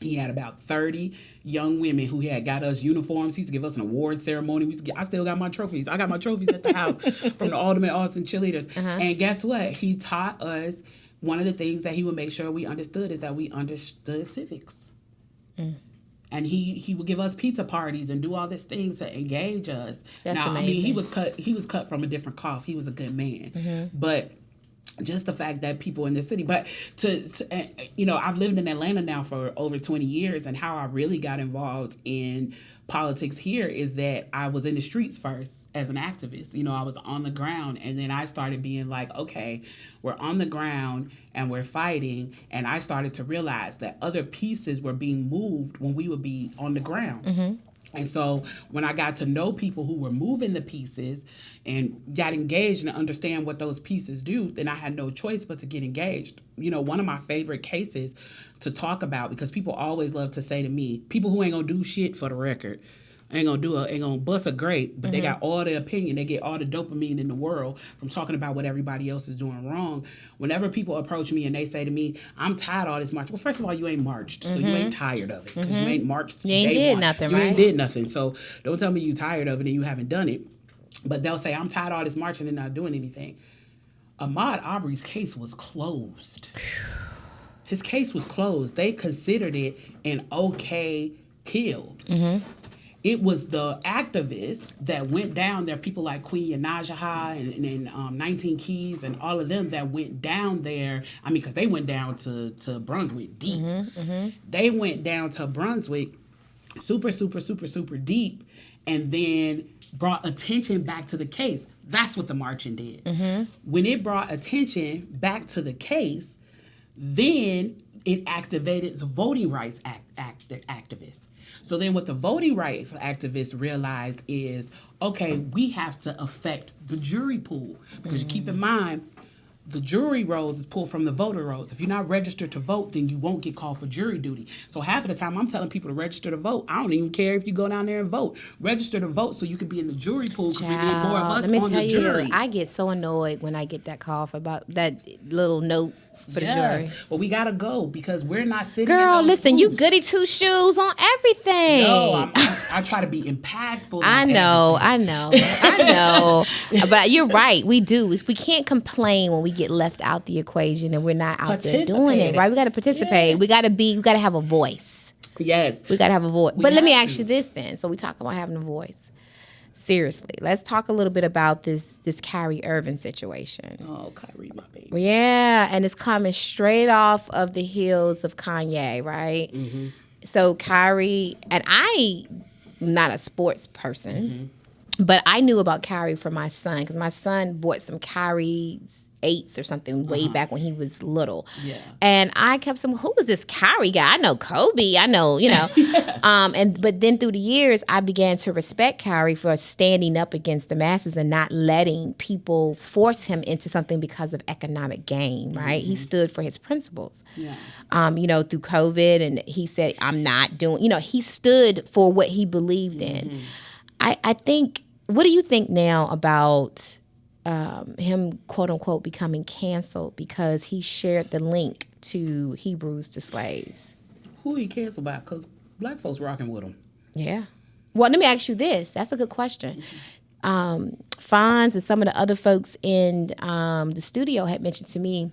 he had about 30 young women who had got us uniforms. He used to give us an award ceremony. I still got my trophies. I got my trophies at the house from the Alderman Austin cheerleaders. And guess what? He taught us one of the things that he would make sure we understood is that we understood civics. And he would give us pizza parties and do all these things to engage us. That's amazing. I mean, he was cut from a different cloth. He was a good man. But just the fact that people in the city, but I've lived in Atlanta now for over 20 years, and how I really got involved in politics here is that I was in the streets first as an activist. I was on the ground, and then I started being like, okay, we're on the ground and we're fighting, and I started to realize that other pieces were being moved when we would be on the ground. And so when I got to know people who were moving the pieces and got engaged and understand what those pieces do, then I had no choice but to get engaged. One of my favorite cases to talk about, because people always love to say to me, people who ain't gonna do shit for the record, ain't gonna bust a grape, but they got all the opinion, they get all the dopamine in the world from talking about what everybody else is doing wrong. Whenever people approach me and they say to me, I'm tired of all this march. Well, first of all, you ain't marched, so you ain't tired of it, because you ain't marched. You ain't did nothing, right? You ain't did nothing, so don't tell me you tired of it and you haven't done it. But they'll say, I'm tired of all this marching and not doing anything. Ahmaud Arbery's case was closed. His case was closed. They considered it an okay kill. It was the activists that went down there, people like Queen Najaha and 19 Keys and all of them that went down there. I mean, because they went down to Brunswick deep. They went down to Brunswick super, super, super, super deep, and then brought attention back to the case. That's what the marching did. When it brought attention back to the case, then it activated the voting rights activists. So then what the voting rights activists realized is, okay, we have to affect the jury pool. Because you keep in mind, the jury rolls is pulled from the voter rolls. If you're not registered to vote, then you won't get called for jury duty. So half of the time I'm telling people to register to vote. I don't even care if you go down there and vote. Register to vote so you can be in the jury pool, because we need more of us on the jury. I get so annoyed when I get that call about that little note for the jury. Well, we gotta go because we're not sitting. Girl, in those listen, you booths. goody two shoes on everything. No, I try to be impactful. I know. But you're right. We do. We can't complain when we get left out the equation and we're not out there doing it. Right? We got to participate. Yeah. We got to have a voice. Yes, we got to have a voice. But let me ask you this then. So we talk about having a voice. Seriously, let's talk a little bit about this Kyrie Irving situation. Oh, Kyrie, my baby. Yeah, and it's coming straight off of the heels of Kanye, right? So Kyrie, and I'm not a sports person, but I knew about Kyrie from my son, because my son bought some Kyrie's 8s or something way back when he was little. Yeah. And I kept saying, who is this Kyrie guy? I know Kobe. I know, but then through the years, I began to respect Kyrie for standing up against the masses and not letting people force him into something because of economic gain, right? He stood for his principles. Yeah. Through COVID, and he said, I'm not doing, he stood for what he believed in. I think, what do you think now about him, quote unquote, becoming canceled because he shared the link to Hebrews to slaves? Who he canceled by? Because black folks rocking with him. Yeah. Well, let me ask you this. That's a good question. Fonz and some of the other folks in the studio had mentioned to me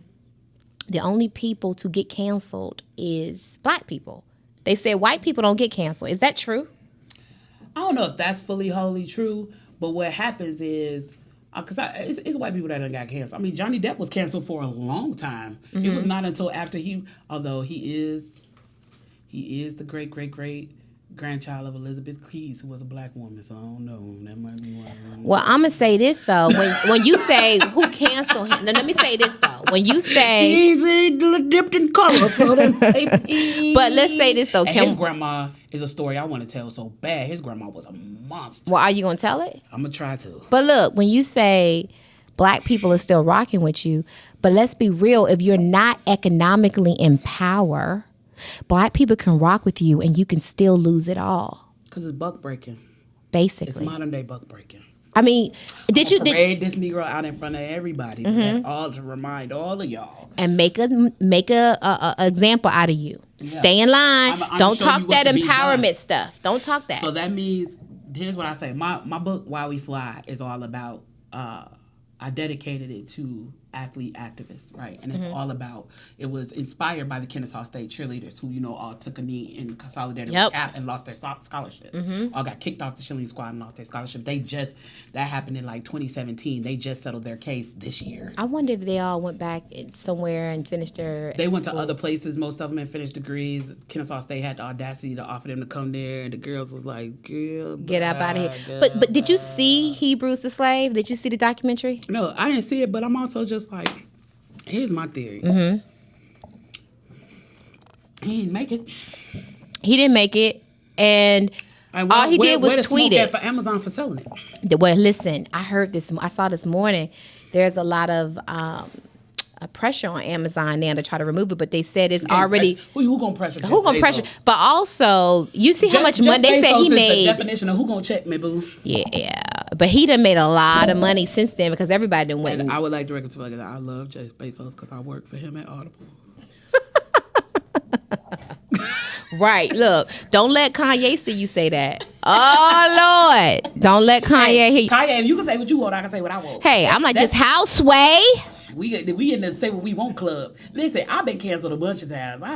the only people to get canceled is black people. They said white people don't get canceled. Is that true? I don't know if that's fully wholly true, but what happens is, because it's white people that done got canceled. I mean, Johnny Depp was canceled for a long time. It was not until after although he is the great grandchild of Elizabeth Keys, who was a black woman. So I don't know. That might be one. Well, I'm gonna say this though. When you say who canceled him, now let me say this though. When you say he's dipped in color, so but let's say this though. His grandma is a story I want to tell so bad. His grandma was a monster. Well, are you gonna tell it? I'm gonna try to. But look, when you say black people are still rocking with you, but let's be real. If you're not economically in power, black people can rock with you and you can still lose it all. Because it's buck breaking. Basically. It's modern day buck breaking. I mean, did you parade this Negro out in front of everybody? All to remind all of y'all. And make a example out of you. Yeah. Stay in line. Don't talk that empowerment stuff. Don't talk that. So that means, here's what I say. My book, Why We Fly, is all about, I dedicated it to athlete activists, right? And it's all about, it was inspired by the Kennesaw State cheerleaders who, all took a knee in solidarity with CAP and lost their scholarships. All got kicked off the cheerleading squad and lost their scholarship. That happened in like 2017. They just settled their case this year. I wonder if they all went back somewhere and finished They went to other places, most of them, and finished degrees. Kennesaw State had the audacity to offer them to come there, and the girls was like, get up out of here. But did you see Hebrews the Slave? Did you see the documentary? No, I didn't see it, but I'm also just like, here's my theory. He didn't make it. He didn't make it, and all he did was tweet it. For Amazon for selling it. Well, listen, I saw this morning. There's a lot of pressure on Amazon now to try to remove it, but they said it's already. Who gonna pressure? Who gonna pressure? But also, you see how much money they said he made. The definition of who gonna check me, boo. Yeah, but he done made a lot of money since then because everybody done went. And I would like to recommend that I love Jeff Bezos because I work for him at Audible. Right. Look, don't let Kanye see you say that. Oh, Lord. Don't let Kanye hear you. Kanye, if you can say what you want, I can say what I want. Hey, I'm like this house sway. We in the say what we want club. Listen, I've been canceled a bunch of times. How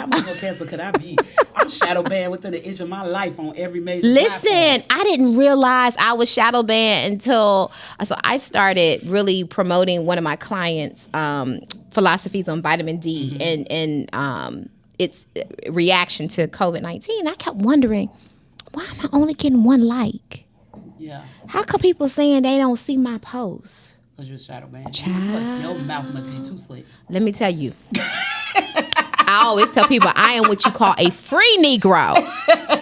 much more canceled could I be? I'm shadow banned within an inch of my life on every major platform. I didn't realize I was shadow banned until I started really promoting one of my clients' philosophies on vitamin D and its reaction to COVID-19. I kept wondering, why am I only getting one like? Yeah. How come people saying they don't see my posts? Because you're shadow banned. Your mouth must be too slick. Let me tell you. I always tell people I am what you call a free Negro.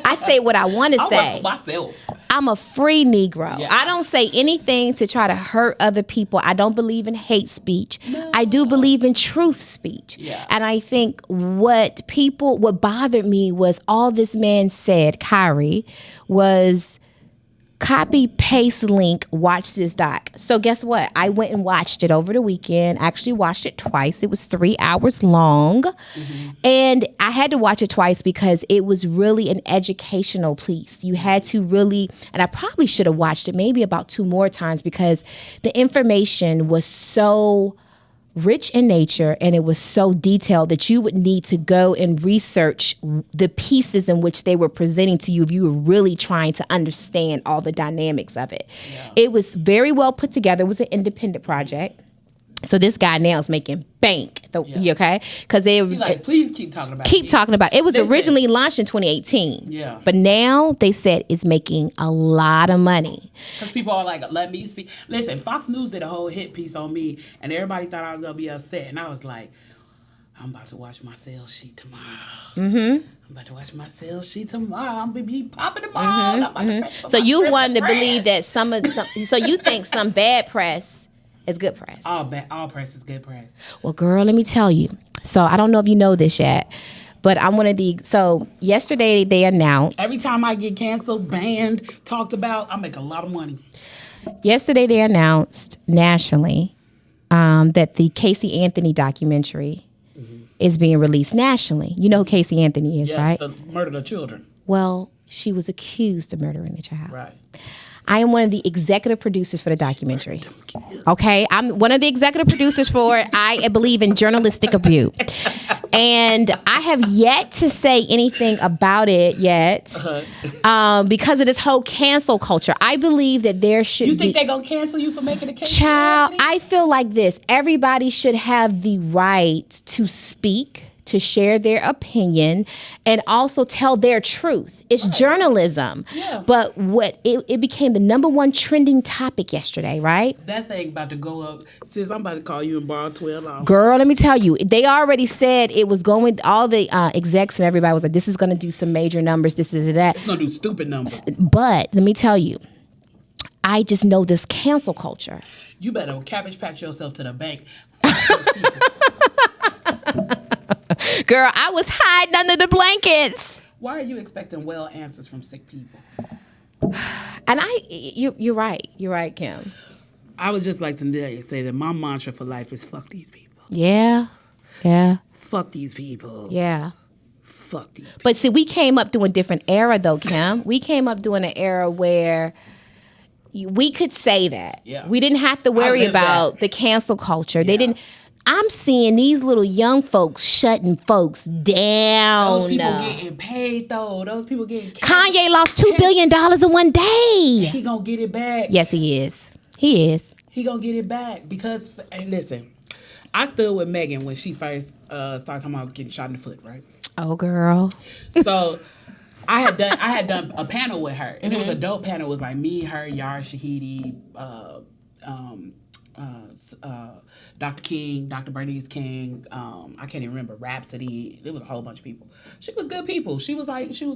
I say what I want to say. I work for myself. I'm a free Negro. Yeah. I don't say anything to try to hurt other people. I don't believe in hate speech. No. I do believe in truth speech. Yeah. And I think what bothered me was all this man said, Kyrie, was copy, paste link, watch this doc. So guess what? I went and watched it over the weekend. Actually watched it twice. It was 3 hours long. And I had to watch it twice because it was really an educational piece. You had to really, and I probably should have watched it maybe about 2 more times because the information was so rich in nature and it was so detailed that you would need to go and research the pieces in which they were presenting to you if you were really trying to understand all the dynamics of it. Yeah. It was very well put together. It was an independent project. So this guy now is making bank. Okay? Because they please keep talking about it. Keep talking about it. It was originally launched in 2018. Yeah. But now they said it's making a lot of money. Because people are like, let me see. Listen, Fox News did a whole hit piece on me, and everybody thought I was going to be upset. And I was like, I'm about to watch my sales sheet tomorrow. I'm about to watch my sales sheet tomorrow. I'm going to be popping tomorrow. So you wanted to believe that so you think some bad press is good press. All press is good press. Well, girl, let me tell you. So I don't know if you know this yet, but I'm one of so yesterday they announced. Every time I get canceled, banned, talked about, I make a lot of money. Yesterday they announced nationally that the Casey Anthony documentary is being released nationally. You know who Casey Anthony is, right? Yes, the murder of children. Well, she was accused of murdering the child. Right. I am one of the executive producers for the documentary. Okay? I'm one of the executive producers for it. I believe in journalistic abuse. And I have yet to say anything about it yet because of this whole cancel culture. I believe that there should be... You think they're going to cancel you for making a case? Child, I feel like this. Everybody should have the right to speak, to share their opinion, and also tell their truth. It's journalism. Yeah. But it became the number one trending topic yesterday, right? That thing about to go up. Sis, I'm about to call you and borrow $12. Girl, let me tell you, they already said it was going, all the execs and everybody was like, this is going to do some major numbers, this is that. It's going to do stupid numbers. But let me tell you, I just know this cancel culture. You better cabbage patch yourself to the bank. Girl, I was hiding under the blankets. Why are you expecting well answers from sick people? And you're right. You're right, Kim. I would just like to say that my mantra for life is fuck these people. Yeah. Yeah. Fuck these people. Yeah. Fuck these people. But see, we came up through a different era, though, Kim. We came up during an era where we could say that. Yeah. We didn't have to worry about the cancel culture. Yeah. They didn't. I'm seeing these little young folks shutting folks down. Those people getting paid, though. Those people getting Kanye lost $2 billion in one day. He gonna get it back. Yes, he is. He is. He gonna get it back because, hey, listen, I stood with Megan when she first started talking about getting shot in the foot, right? Oh, girl. So I had done a panel with her, and it was a dope panel. It was like me, her, Yara Shahidi, Dr. King, Dr. Bernice King, I can't even remember, Rhapsody. There was a whole bunch of people. She was good people. She was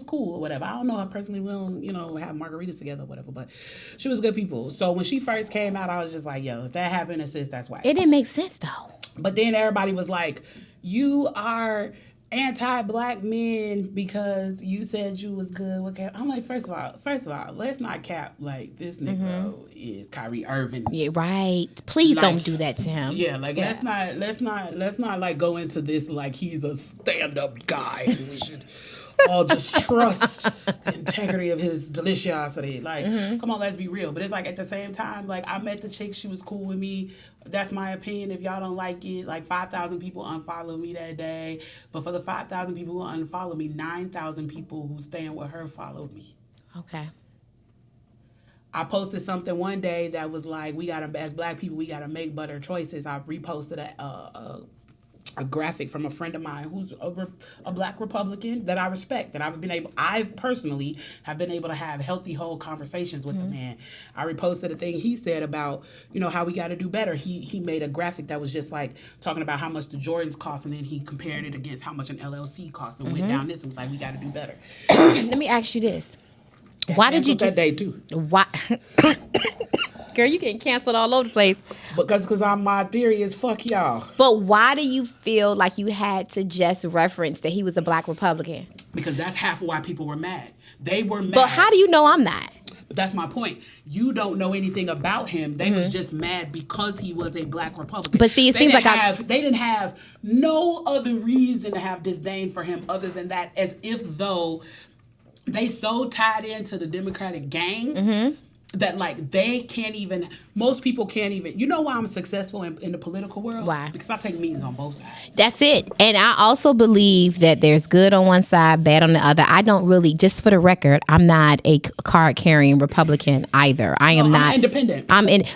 cool or whatever. I don't know her personally. We don't, have margaritas together or whatever, but she was good people. So when she first came out, I was just like, yo, if that happened, sis, that's why. It didn't make sense, though. But then everybody was like, you are anti-black men because you said you was good. I'm like, first of all, let's not cap like this nigga is Kyrie Irving. Yeah, right. Please don't do that to him. Yeah, let's not like go into this like he's a stand-up guy and we should all just trust the integrity of his deliciosity. Like, come on, let's be real. But it's like at the same time, like I met the chick, she was cool with me. That's my opinion. If y'all don't like it, like 5,000 people unfollowed me that day. But for the 5,000 people who unfollowed me, 9,000 people who stand with her followed me. Okay. I posted something one day that was like, as black people, we gotta make better choices. I reposted a graphic from a friend of mine who's a black Republican that I respect, that I personally have been able to have healthy, whole conversations with the man. I reposted a thing he said about, how we got to do better. He made a graphic that was just like talking about how much the Jordans cost, and then he compared it against how much an LLC cost and went down this and was like, we got to do better. Let me ask you this. Why did you that day too? Why? Girl, you getting canceled all over the place. Because my theory is fuck y'all. But why do you feel like you had to just reference that he was a black Republican? Because that's half of why people were mad. They were mad. But how do you know I'm not? But that's my point. You don't know anything about him. They was just mad because he was a black Republican. But see, it seems like they didn't have no other reason to have disdain for him other than that, as if though they so tied into the Democratic gang that like most people can't even, you know why I'm successful in the political world? Why? Because I take meetings on both sides. That's it. And I also believe that there's good on one side, bad on the other. I don't really, just for the record, I'm not a card carrying Republican either. I'm independent.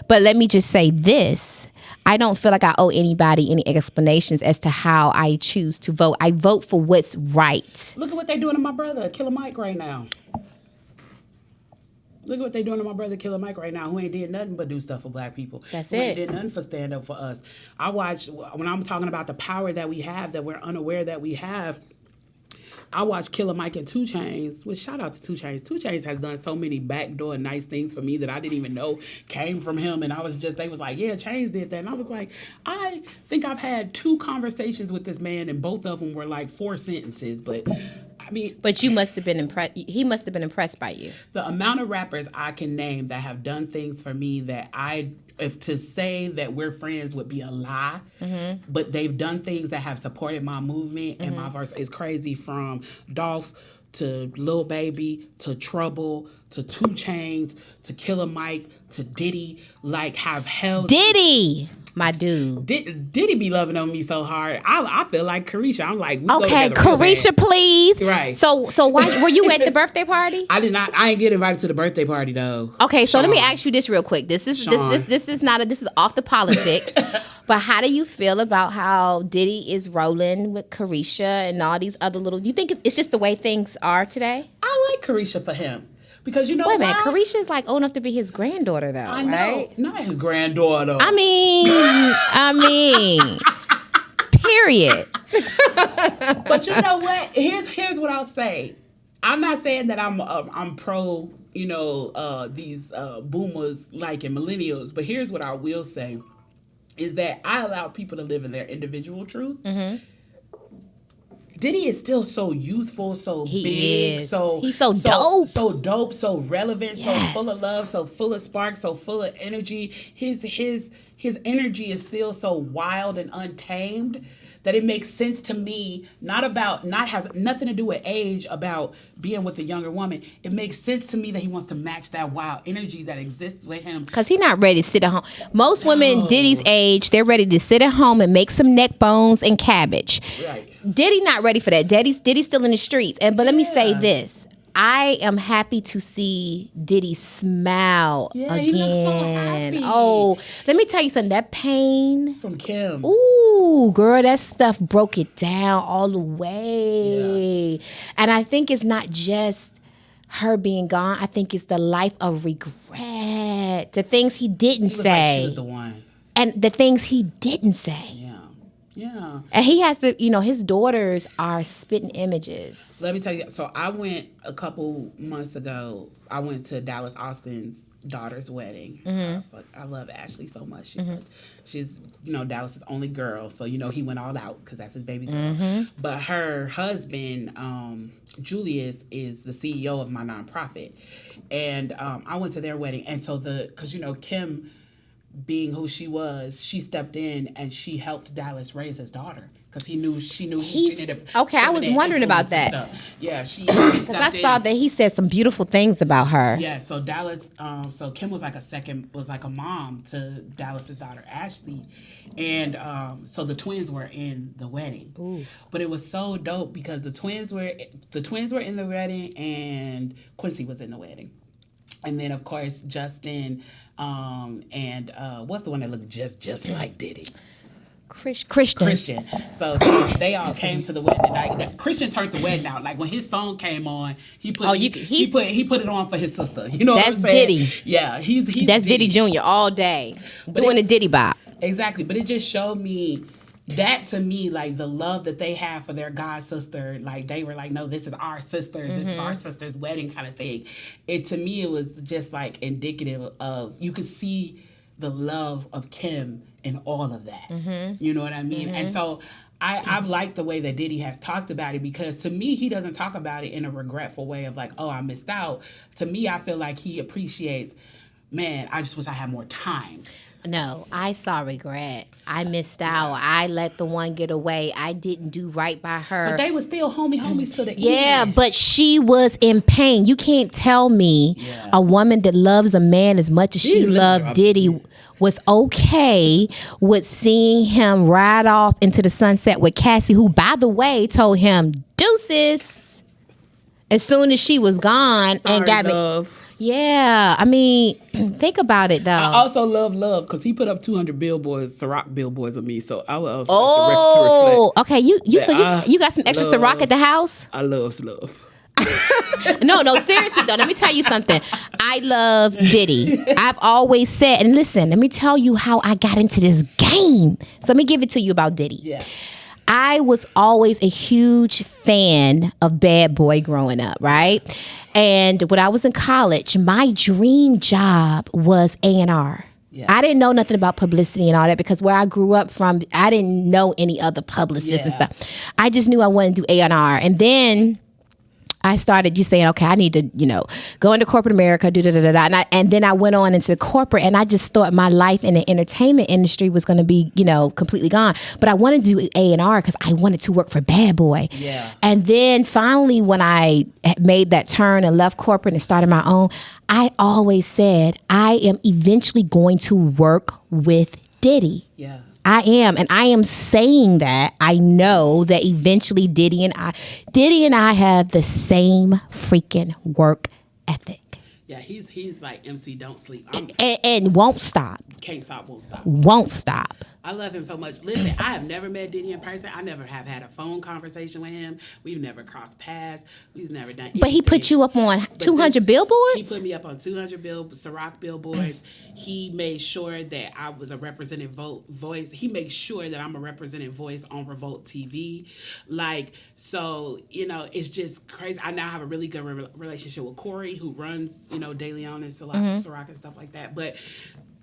But let me just say this. I don't feel like I owe anybody any explanations as to how I choose to vote. I vote for what's right. Look at what they're doing to my brother, Killer Mike, right now. Look at what they're doing to my brother, Killer Mike, right now, who ain't did nothing but do stuff for black people. That's who it. Ain't did nothing for stand up for us. When I'm talking about the power that we have, that we're unaware that we have, I watched Killer Mike and 2 Chainz, which shout out to 2 Chainz. 2 Chainz has done so many backdoor nice things for me that I didn't even know came from him. And they was like, yeah, Chainz did that. And I was like, I think I've had 2 conversations with this man and both of them were like 4 sentences. But you must have been impressed. He must have been impressed by you. The amount of rappers I can name that have done things for me that if to say that we're friends would be a lie, but they've done things that have supported my movement and my verse is crazy, from Dolph to Lil Baby to Trouble to 2 Chainz to Killer Mike to Diddy, like have held Diddy. My dude. Diddy be loving on me so hard. I feel like Carisha. I'm like, we okay, go together Carisha, please. Right. So why were you at the birthday party? I did not. I ain't get invited to the birthday party though. Okay, so Sean. let me ask you this real quick. This is off the politics. But how do you feel about how Diddy is rolling with Carisha and all these other little? Do you think it's just the way things are today? I like Carisha for him. Because you know wait a minute, Carisha's like old enough to be his granddaughter, though. I know, right? Not his granddaughter. I mean, period. But you know what? Here's what I'll say. I'm not saying that I'm pro, these boomers like and millennials. But here's what I will say, is that I allow people to live in their individual truth. Mm-hmm. Diddy is still so youthful, so big, he's so dope, so relevant, yes. So full of love, so full of spark, so full of energy. His energy is still so wild and untamed that it makes sense to me. Has nothing to do with age, about being with a younger woman. It makes sense to me that he wants to match that wild energy that exists with him. Because he's not ready to sit at home. Most women Diddy's age, they're ready to sit at home and make some neck bones and cabbage. Right. Diddy not ready for that. Diddy's still in the streets. But let me say this. I am happy to see Diddy smile again. He looks so happy. Oh, let me tell you something. That pain from Kim. Ooh, girl, that stuff broke it down all the way. Yeah. And I think it's not just her being gone. I think it's the life of regret. The things he didn't say. Like she was the one. And the things he didn't say. Yeah. And he has to, his daughters are spitting images. Let me tell you. So I went a couple months ago. I went to Dallas Austin's daughter's wedding. Mm-hmm. I love Ashley so much. She's Dallas's only girl. So, he went all out because that's his baby girl. Mm-hmm. But her husband, Julius, is the CEO of my nonprofit. And I went to their wedding. And so because Kim, being who she was, she stepped in and she helped Dallas raise his daughter because she knew she needed. Okay, I was wondering about that. Yeah, she because I saw that he said some beautiful things about her. Yeah, so Dallas, so Kim was like a mom to Dallas's daughter Ashley, and so the twins were in the wedding. Ooh. But it was so dope because the twins were in the wedding and Quincy was in the wedding. And then, of course, Justin and what's the one that looked just like Diddy? Christian. So they all came to the wedding. Like, Christian turned the wedding out. Like when his song came on, he put it on for his sister. You know what I'm saying? Diddy. Yeah, he's that's Diddy Jr. all day doing the Diddy bop. Exactly, but it just showed me. That to me, like the love that they have for their god sister, like they were like, no, this is our sister, this is our sister's wedding kind of thing. To me, it was just like indicative of, you could see the love of Kim in all of that. Mm-hmm. You know what I mean? Mm-hmm. And so I've liked the way that Diddy has talked about it, because to me, he doesn't talk about it in a regretful way of like, oh, I missed out. To me, I feel like he appreciates, man, I just wish I had more time. No, I saw regret. I missed out. I let the one get away. I didn't do right by her. But they were still homies to the end. Yeah, but she was in pain. You can't tell me a woman that loves a man as much as she loved Diddy was okay with seeing him ride off into the sunset with Cassie, who, by the way, told him deuces as soon as she was gone. Sorry, and got love. me. Yeah, I mean, think about it though. I also love because he put up 200 billboards, Ciroc billboards of me. So I was okay. You got some extra Ciroc at the house? I love. No, seriously though. Let me tell you something. I love Diddy. I've always said, and listen, let me tell you how I got into this game. So let me give it to you about Diddy. Yeah. I was always a huge fan of Bad Boy growing up, right? And when I was in college, my dream job was A&R. Yeah. I didn't know nothing about publicity and all that, because where I grew up from, I didn't know any other publicists and stuff. I just knew I wanted to do A&R. And then I started just saying, okay, I need to, go into corporate America, and then I went on into corporate, and I just thought my life in the entertainment industry was going to be, completely gone. But I wanted to do A&R because I wanted to work for Bad Boy. Yeah. And then finally, when I made that turn and left corporate and started my own, I always said I am eventually going to work with Diddy. Yeah. I am. And I am saying that I know that eventually Diddy and I have the same freaking work ethic. Yeah, he's like MC Don't Sleep. And won't stop. Can't stop, won't stop. Won't stop. I love him so much. Listen, I have never met Diddy in person. I never have had a phone conversation with him. We've never crossed paths. We've never done anything. But he put you up on 200 billboards? He put me up on 200 Ciroc billboards. He made sure that I was a represented voice. He makes sure that I'm a represented voice on Revolt TV. Like, so, it's just crazy. I now have a really good relationship with Corey, who runs, De Leon and Ciroc and stuff like that. But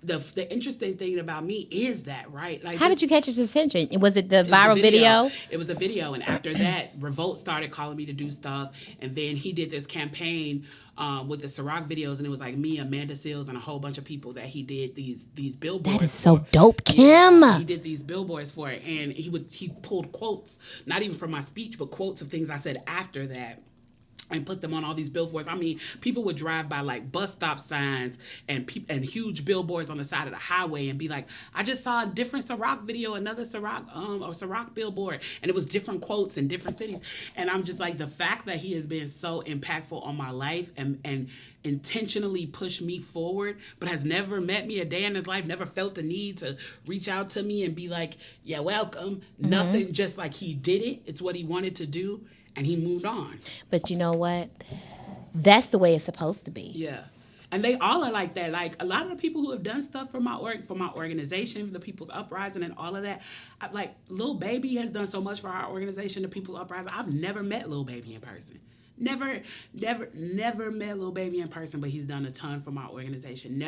the interesting thing about me is that, right? Like, how did you catch his attention? Was it the viral video? It was a video. And after that, Revolt started calling me to do stuff. And then he did this campaign with the Ciroc videos. And it was like me, Amanda Seales, and a whole bunch of people that he did these billboards. That is so dope, Kim. Yeah, he did these billboards for it. And he pulled quotes, not even from my speech, but quotes of things I said after that, and put them on all these billboards. I mean, people would drive by like bus stop signs and huge billboards on the side of the highway and be like, I just saw a different Ciroc video, another Ciroc billboard, and it was different quotes in different cities. And I'm just like, the fact that he has been so impactful on my life and intentionally pushed me forward, but has never met me a day in his life, never felt the need to reach out to me and be like, yeah, welcome. Mm-hmm. Nothing, just like he did it. It's what he wanted to do. And he moved on. But you know what? That's the way it's supposed to be. Yeah. And they all are like that. Like, a lot of the people who have done stuff for my organization, the People's Uprising and all of that, like, Lil Baby has done so much for our organization, the People's Uprising. I've never met Lil Baby in person. Never met Lil Baby in person, but he's done a ton for my organization.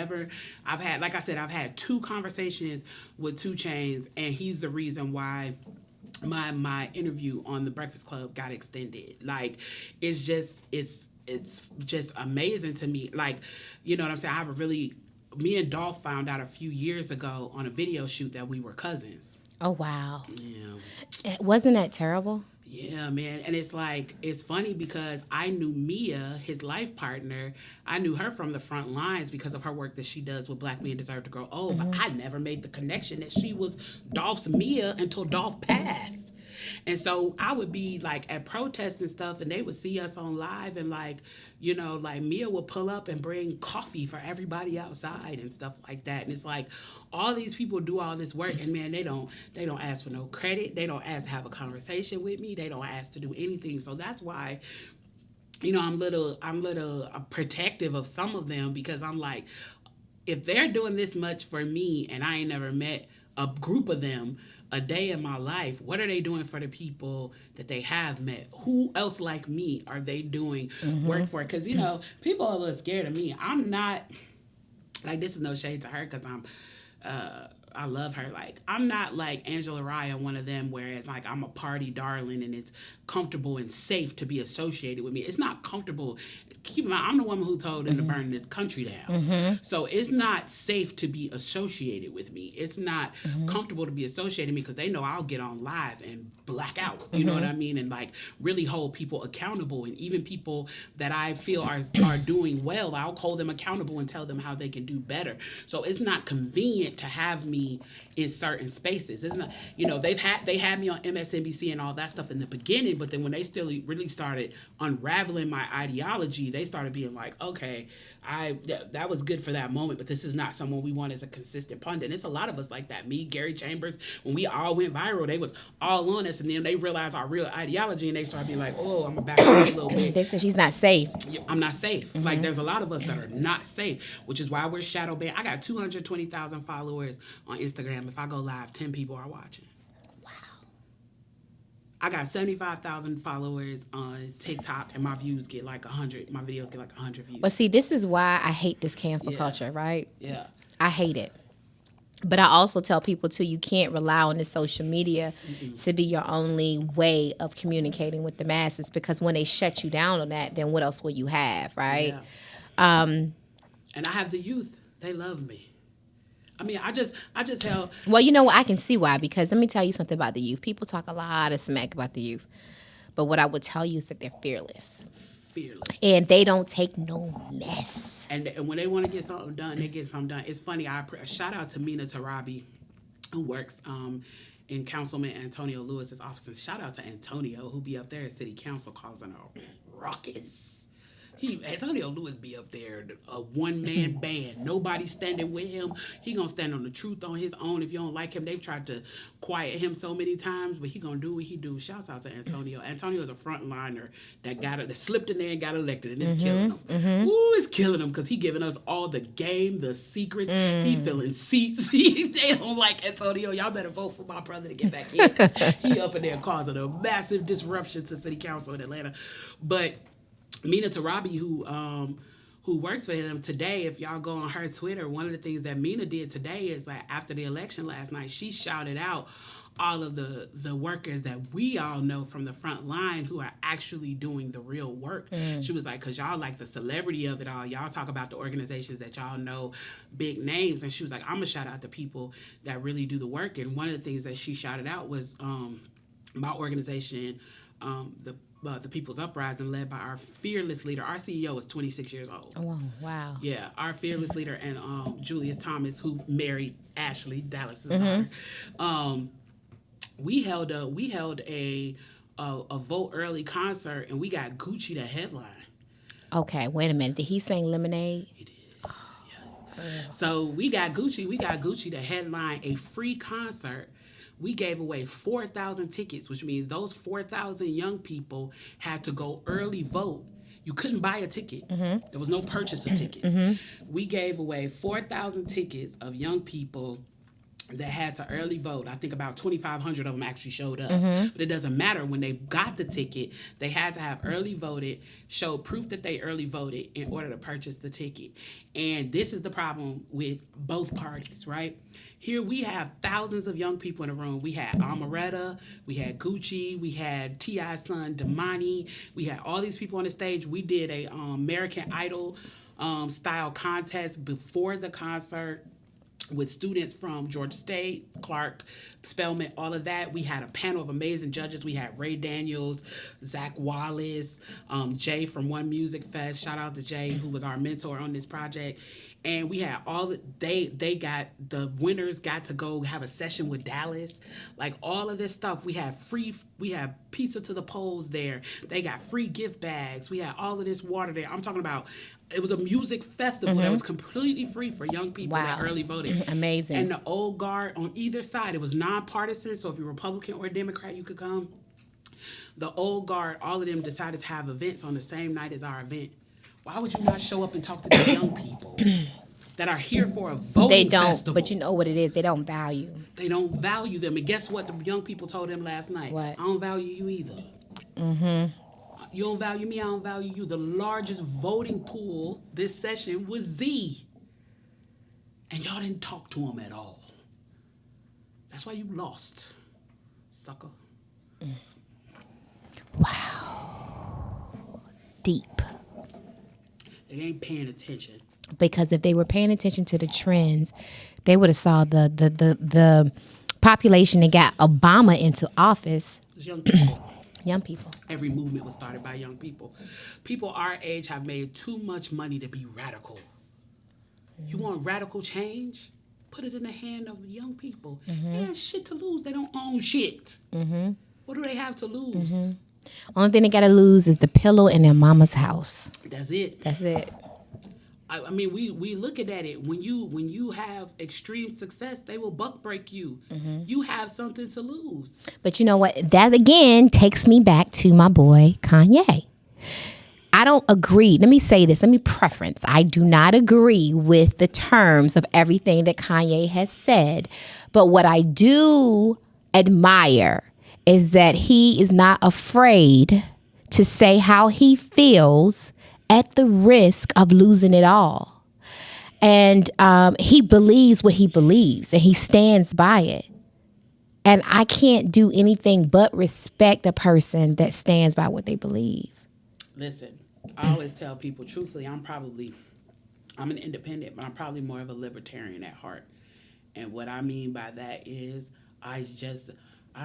I've had 2 conversations with 2 Chainz, and he's the reason why my interview on the Breakfast Club got extended. Like, it's just amazing to me. Like, you know what I'm saying? Me and Dolph found out a few years ago on a video shoot that we were cousins. Oh, wow. Yeah. Wasn't that terrible? Yeah, man. And it's like, it's funny because I knew Mia, his life partner, I knew her from the front lines because of her work that she does with Black Men Deserve to Grow Old. Mm-hmm. But I never made the connection that she was Dolph's Mia until Dolph passed. And so I would be like at protests and stuff, and they would see us on live, and like, you know, like Mia would pull up and bring coffee for everybody outside and stuff like that. And it's like, all these people do all this work, and man, they don't ask for no credit. They don't ask to have a conversation with me. They don't ask to do anything. So that's why, you know, I'm little protective of some of them, because I'm like, if they're doing this much for me and I ain't never met a group of them a day in my life, what are they doing for the people that they have met? Who else like me are they doing work for? Because, you know, people are a little scared of me. I'm not, like, this is no shade to her, because I love her. Like, I'm not like Angela Rye, one of them, whereas like I'm a party darling and it's comfortable and safe to be associated with me. It's not comfortable. Keep in mind, I'm the woman who told them to burn the country down. So it's not safe to be associated with me. It's not comfortable to be associated with me, because they know I'll get on live and black out. You know what I mean? And like really hold people accountable. And even people that I feel are doing well, I'll hold them accountable and tell them how they can do better. So it's not convenient to have me in certain spaces. It's not, you know, they had me on MSNBC and all that stuff in the beginning, but then when they still really started unraveling my ideology, they started being like, okay, that was good for that moment, but this is not someone we want as a consistent pundit. And it's a lot of us like that. Me, Gary Chambers, when we all went viral, they was all on us, and then they realized our real ideology, and they started being like, oh, I'm gonna back away a little bit. They said she's not safe. I'm not safe. Like, there's a lot of us that are not safe, which is why we're shadow banned. I got 220,000 followers on Instagram. If I go live, 10 people are watching. Wow. I got 75,000 followers on TikTok, and my views get like 100. My videos get like 100 views. But see, this is why I hate this cancel culture, right? Yeah. I hate it. But I also tell people, too, you can't rely on this social media to be your only way of communicating with the masses, because when they shut you down on that, then what else will you have, right? Yeah. And I have the youth. They love me. I mean, I just held... Well, you know what? I can see why, because let me tell you something about the youth. People talk a lot of smack about the youth. But what I would tell you is that they're fearless. Fearless. And they don't take no mess. And when they want to get something done, they get something done. It's funny. A shout out to Mina Tarabi. who works in Councilman Antonio Lewis's office. And shout out to Antonio, who be up there at City Council causing a ruckus. Antonio Lewis be up there, a one-man band. Nobody standing with him. He gonna stand on the truth on his own. If you don't like him, they've tried to quiet him so many times, but he gonna do what he do. Shouts out to Antonio. Antonio is a frontliner that slipped in there and got elected, and it's killing him. Ooh, it's killing him because he giving us all the game, the secrets. He filling seats. They don't like Antonio. Y'all better vote for my brother to get back in, 'cause he up in there causing a massive disruption to City Council in Atlanta. But Mina Tarabi, who works for him today, if y'all go on her Twitter, one of the things that Mina did today is, like, after the election last night, she shouted out all of the workers that we all know from the front line who are actually doing the real work. She was like, because y'all like the celebrity of it all. Y'all talk about the organizations that y'all know, big names. And she was like, I'm going to shout out the people that really do the work. And one of the things that she shouted out was my organization, the People's Uprising, led by our fearless leader. Our CEO is 26 years old. Oh, wow. Yeah, our fearless leader, and Julius Thomas, who married Ashley, Dallas's daughter. We held a vote early concert, and we got Gucci to headline. Okay, wait a minute. Did he sing Lemonade? He did. Yes. So we got Gucci to headline a free concert. We gave away 4,000 tickets, which means those 4,000 young people had to go early vote. You couldn't buy a ticket. There was no purchase of tickets. We gave away 4,000 tickets of young people that had to early vote. I think about 2,500 of them actually showed up. But it doesn't matter. When they got the ticket, they had to have early voted, show proof that they early voted in order to purchase the ticket. And this is the problem with both parties, right? Here we have thousands of young people in the room. We had Amaretta, we had Gucci, we had T.I.'s son, Damani. We had all these people on the stage. We did a American Idol style contest before the concert with students from Georgia State, Clark, Spelman, all of that. We had a panel of amazing judges. We had Ray Daniels, Zach Wallace, Jay from One Music Fest. Shout out to Jay, who was our mentor on this project. And we had the winners got to go have a session with Dallas. Like, all of this stuff. We had pizza to the polls there. They got free gift bags. We had all of this water there. I'm talking about, it was a music festival that was completely free for young people that early voted. Amazing. And the old guard on either side, it was nonpartisan, so if you're Republican or Democrat, you could come. The old guard, all of them decided to have events on the same night as our event. Why would you not show up and talk to the young people that are here for a voting festival? But you know what it is? They don't value. They don't value them. And guess what the young people told them last night? What? I don't value you either. You don't value me, I don't value you. The largest voting pool this session was Z. And y'all didn't talk to him at all. That's why you lost, sucker. Wow. Deep. They ain't paying attention. Because if they were paying attention to the trends, they would have saw the population that got Obama into office. It's young people. Young people. Every movement was started by young people. People our age have made too much money to be radical. You want radical change? Put it in the hand of young people. They have shit to lose. They don't own shit. What do they have to lose? Only thing they got to lose is the pillow in their mama's house. That's it. That's it. I mean, we looking at it. When you have extreme success, they will buck break you. You have something to lose. But you know what? That again takes me back to my boy Kanye. I don't agree. Let me say this. Let me preference. I do not agree with the terms of everything that Kanye has said. But what I do admire is that he is not afraid to say how he feels at the risk of losing it all. And he believes what he believes, and he stands by it. And I can't do anything but respect a person that stands by what they believe. Listen, I always tell people, truthfully, I'm an independent, but I'm probably more of a libertarian at heart. And what I mean by that is I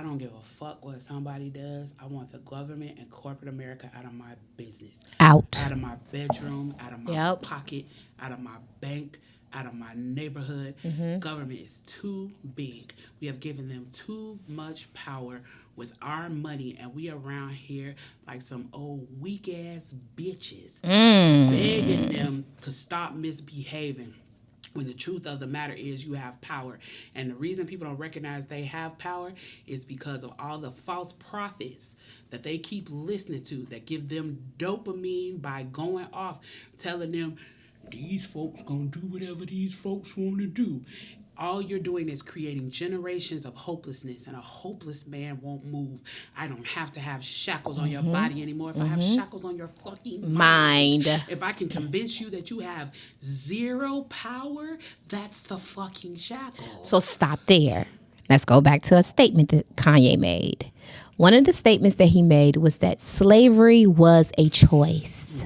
don't give a fuck what somebody does. I want the government and corporate America out of my business. Out of my bedroom, out of my pocket, out of my bank, out of my neighborhood. Government is too big. We have given them too much power with our money, and we around here like some old weak-ass bitches begging them to stop misbehaving. When the truth of the matter is you have power. And the reason people don't recognize they have power is because of all the false prophets that they keep listening to that give them dopamine by going off, telling them, these folks gonna do whatever these folks want to do. All you're doing is creating generations of hopelessness, and a hopeless man won't move. I don't have to have shackles on your body anymore if I have shackles on your fucking mind. If I can convince you that you have zero power, that's the fucking shackle. So stop there. Let's go back to a statement that Kanye made. One of the statements that he made was that slavery was a choice.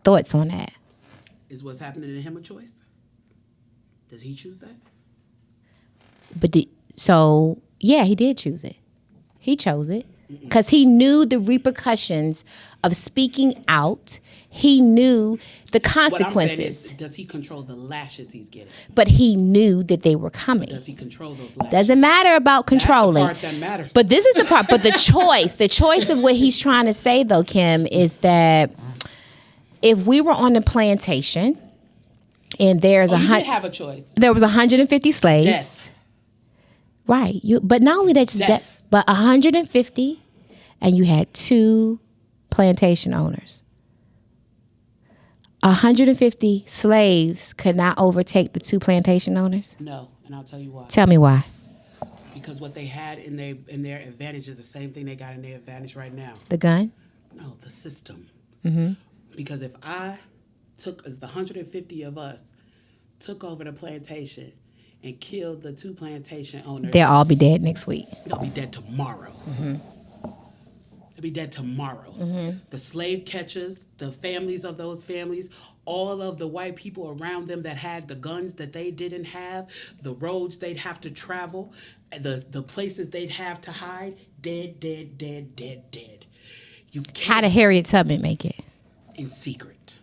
Thoughts on that? Is what's happening to him a choice? Does he choose that? But yeah, he did choose it. He chose it because he knew the repercussions of speaking out. He knew the consequences. What I'm saying is, does he control the lashes he's getting? But he knew that they were coming. But does he control those lashes? Doesn't matter about controlling. That's the part that matters. But this is the part. But the choice of what he's trying to say, though, Kim, is that if we were on the plantation and there's you did have a choice. There was 150 slaves. Death. Right. But not only that, just death, but 150, and you had 2 plantation owners. 150 slaves could not overtake the 2 plantation owners? No, and I'll tell you why. Tell me why. Because what they had in their advantage is the same thing they got in their advantage right now. The gun? No, the system. Because if the 150 of us took over the plantation and killed the 2 plantation owners, they'll all be dead next week. They'll be dead tomorrow. They'll be dead tomorrow. The slave catchers, the families of those families, all of the white people around them that had the guns that they didn't have, the roads they'd have to travel, the places they'd have to hide, dead, dead, dead, dead, dead. How did Harriet Tubman make it? In secret.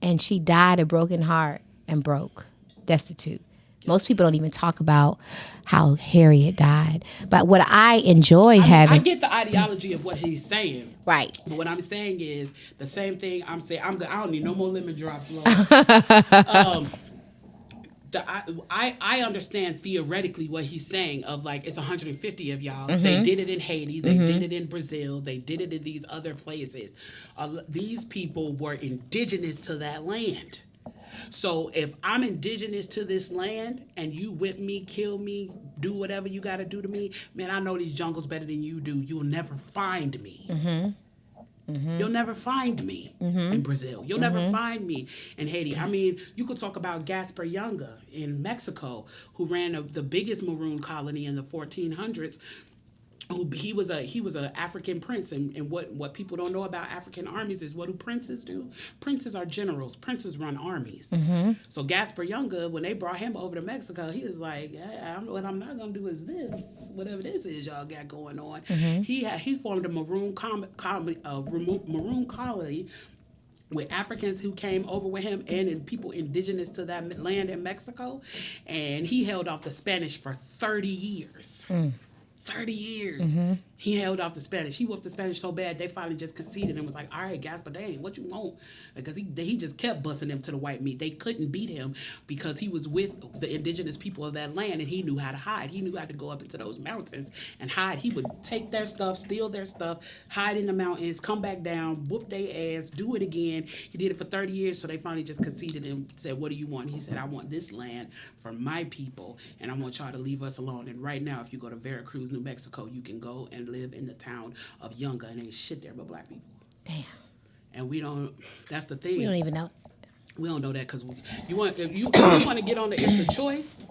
And she died a broken heart and broke, destitute. Most people don't even talk about how Harriet died. But what I enjoy having... I get the ideology of what he's saying. Right. But what I'm saying is the same thing I'm saying. I don't need no more lemon drops, Lord. I understand theoretically what he's saying of like it's 150 of y'all. They did it in Haiti. They did it in Brazil. They did it in these other places. These people were indigenous to that land. So if I'm indigenous to this land and you whip me, kill me, do whatever you got to do to me, man, I know these jungles better than you do. You'll never find me. You'll never find me in Brazil. You'll never find me in Haiti. I mean, you could talk about Gaspar Yunga in Mexico, who ran the biggest maroon colony in the 1400s. He was a African prince, and what people don't know about African armies is what do princes do? Princes are generals. Princes run armies. So Gaspar Yunga, when they brought him over to Mexico, he was like, what I'm not gonna do is this, whatever this is y'all got going on. He formed a maroon colony with Africans who came over with him and people indigenous to that land in Mexico, and he held off the Spanish for 30 years. 30 years. He held off the Spanish. He whooped the Spanish so bad, they finally just conceded and was like, all right, Gaspar, dang, what you want? Because he just kept busting them to the white meat. They couldn't beat him because he was with the indigenous people of that land and he knew how to hide. He knew how to go up into those mountains and hide. He would take their stuff, steal their stuff, hide in the mountains, come back down, whoop their ass, do it again. He did it for 30 years, so they finally just conceded and said, what do you want? He said, I want this land for my people, and I want y'all to leave us alone. And right now, if you go to Veracruz, New Mexico, you can go and live in the town of Yunga, and ain't shit there but black people. Damn. And we don't. That's the thing. We don't even know. We don't know that because you want to get on the it's a choice.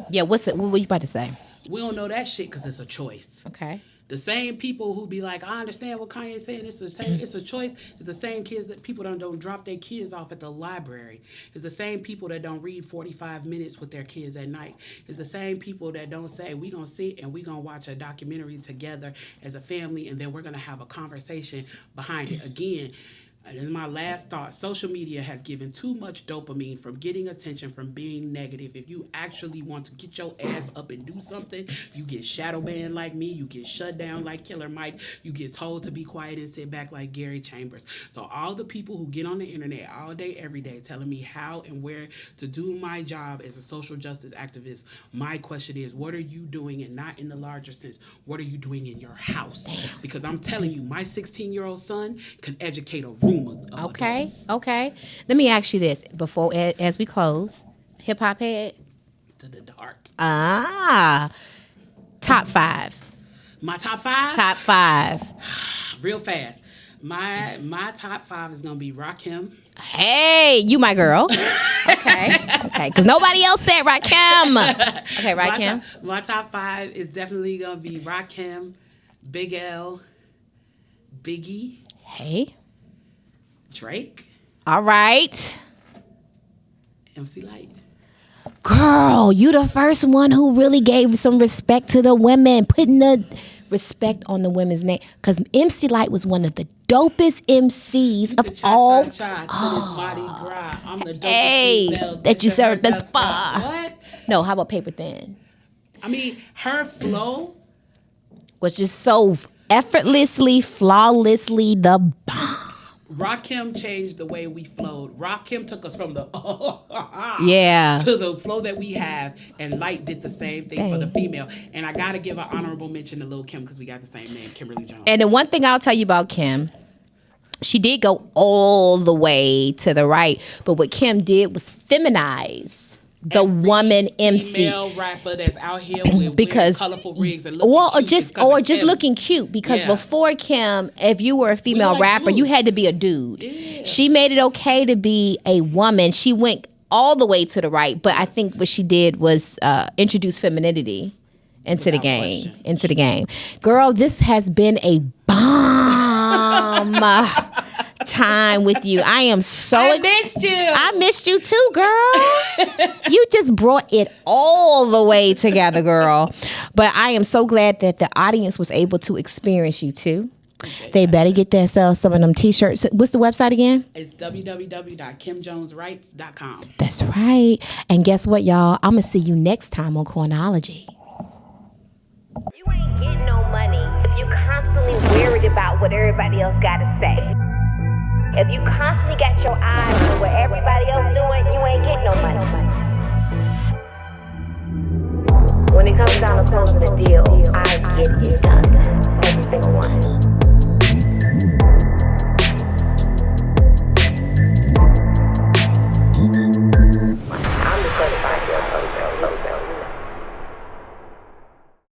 Yeah. What were you about to say? We don't know that shit because it's a choice. Okay. The same people who be like, I understand what Kanye's saying. It's the same. It's a choice. It's the same kids that people don't drop their kids off at the library. It's the same people that don't read 45 minutes with their kids at night. It's the same people that don't say we gonna sit and we gonna watch a documentary together as a family, and then we're gonna have a conversation behind it. Again, And this is my last thought. Social media has given too much dopamine from getting attention, from being negative. If you actually want to get your ass up and do something, you get shadow banned like me. You get shut down like Killer Mike. You get told to be quiet and sit back like Gary Chambers. So all the people who get on the internet all day, every day, telling me how and where to do my job as a social justice activist, my question is, what are you doing, and not in the larger sense, what are you doing in your house? Because I'm telling you, my 16-year-old son can educate a room of Okay, adults. okay. Let me ask you this before, as we close. Hip hop head? To the dart. Top 5. My top 5? Top 5. Real fast. My top 5 is gonna be Rakim. Hey, you my girl. Okay. Because nobody else said Rakim. Okay, Rakim. My top 5 is definitely gonna be Rakim, Big L, Biggie, Hey. Drake, All right. MC Lyte. Girl, you the first one who really gave some respect to the women, putting the respect on the women's name. Because MC Lyte was one of the dopest MCs of all. To this Mardi Gras. I'm the dopest Hey, female that you ever served thus thus far. What? No, how about Paper Thin? I mean, her flow. Was just so effortlessly, flawlessly the bomb. Rakim changed the way we flowed. Rakim took us from the Yeah. to the flow that we have, and Light did the same thing for the female. And I gotta give an honorable mention to Lil' Kim because we got the same name, Kimberly Jones. And the one thing I'll tell you about Kim, she did go all the way to the right, but what Kim did was feminize the woman MC. Female rapper that's out here with Because colorful rigs and looking cute or because just of Kim. looking cute, because Yeah. before Kim, if you were a female like rapper, you dudes. had to be a dude. Yeah. She made it okay to be a woman. She went all the way to the right, but I think what she did was introduce femininity into the game. question. Into the game. Girl, this has been a bomb time with you. I am so I missed you. I missed you too, girl. You just brought it all the way together, girl. But I am so glad that the audience was able to experience you too. They better get themselves some of them t-shirts. What's the website again? It's www.kimjoneswrites.com. That's right. And guess what, y'all? I'm going to see you next time on Coinology. You ain't getting no money if you constantly worried about what everybody else got to say. If you constantly got your eyes on what everybody else doing, you ain't getting no money. When it comes down to closing a deal, I get it done. Every single one.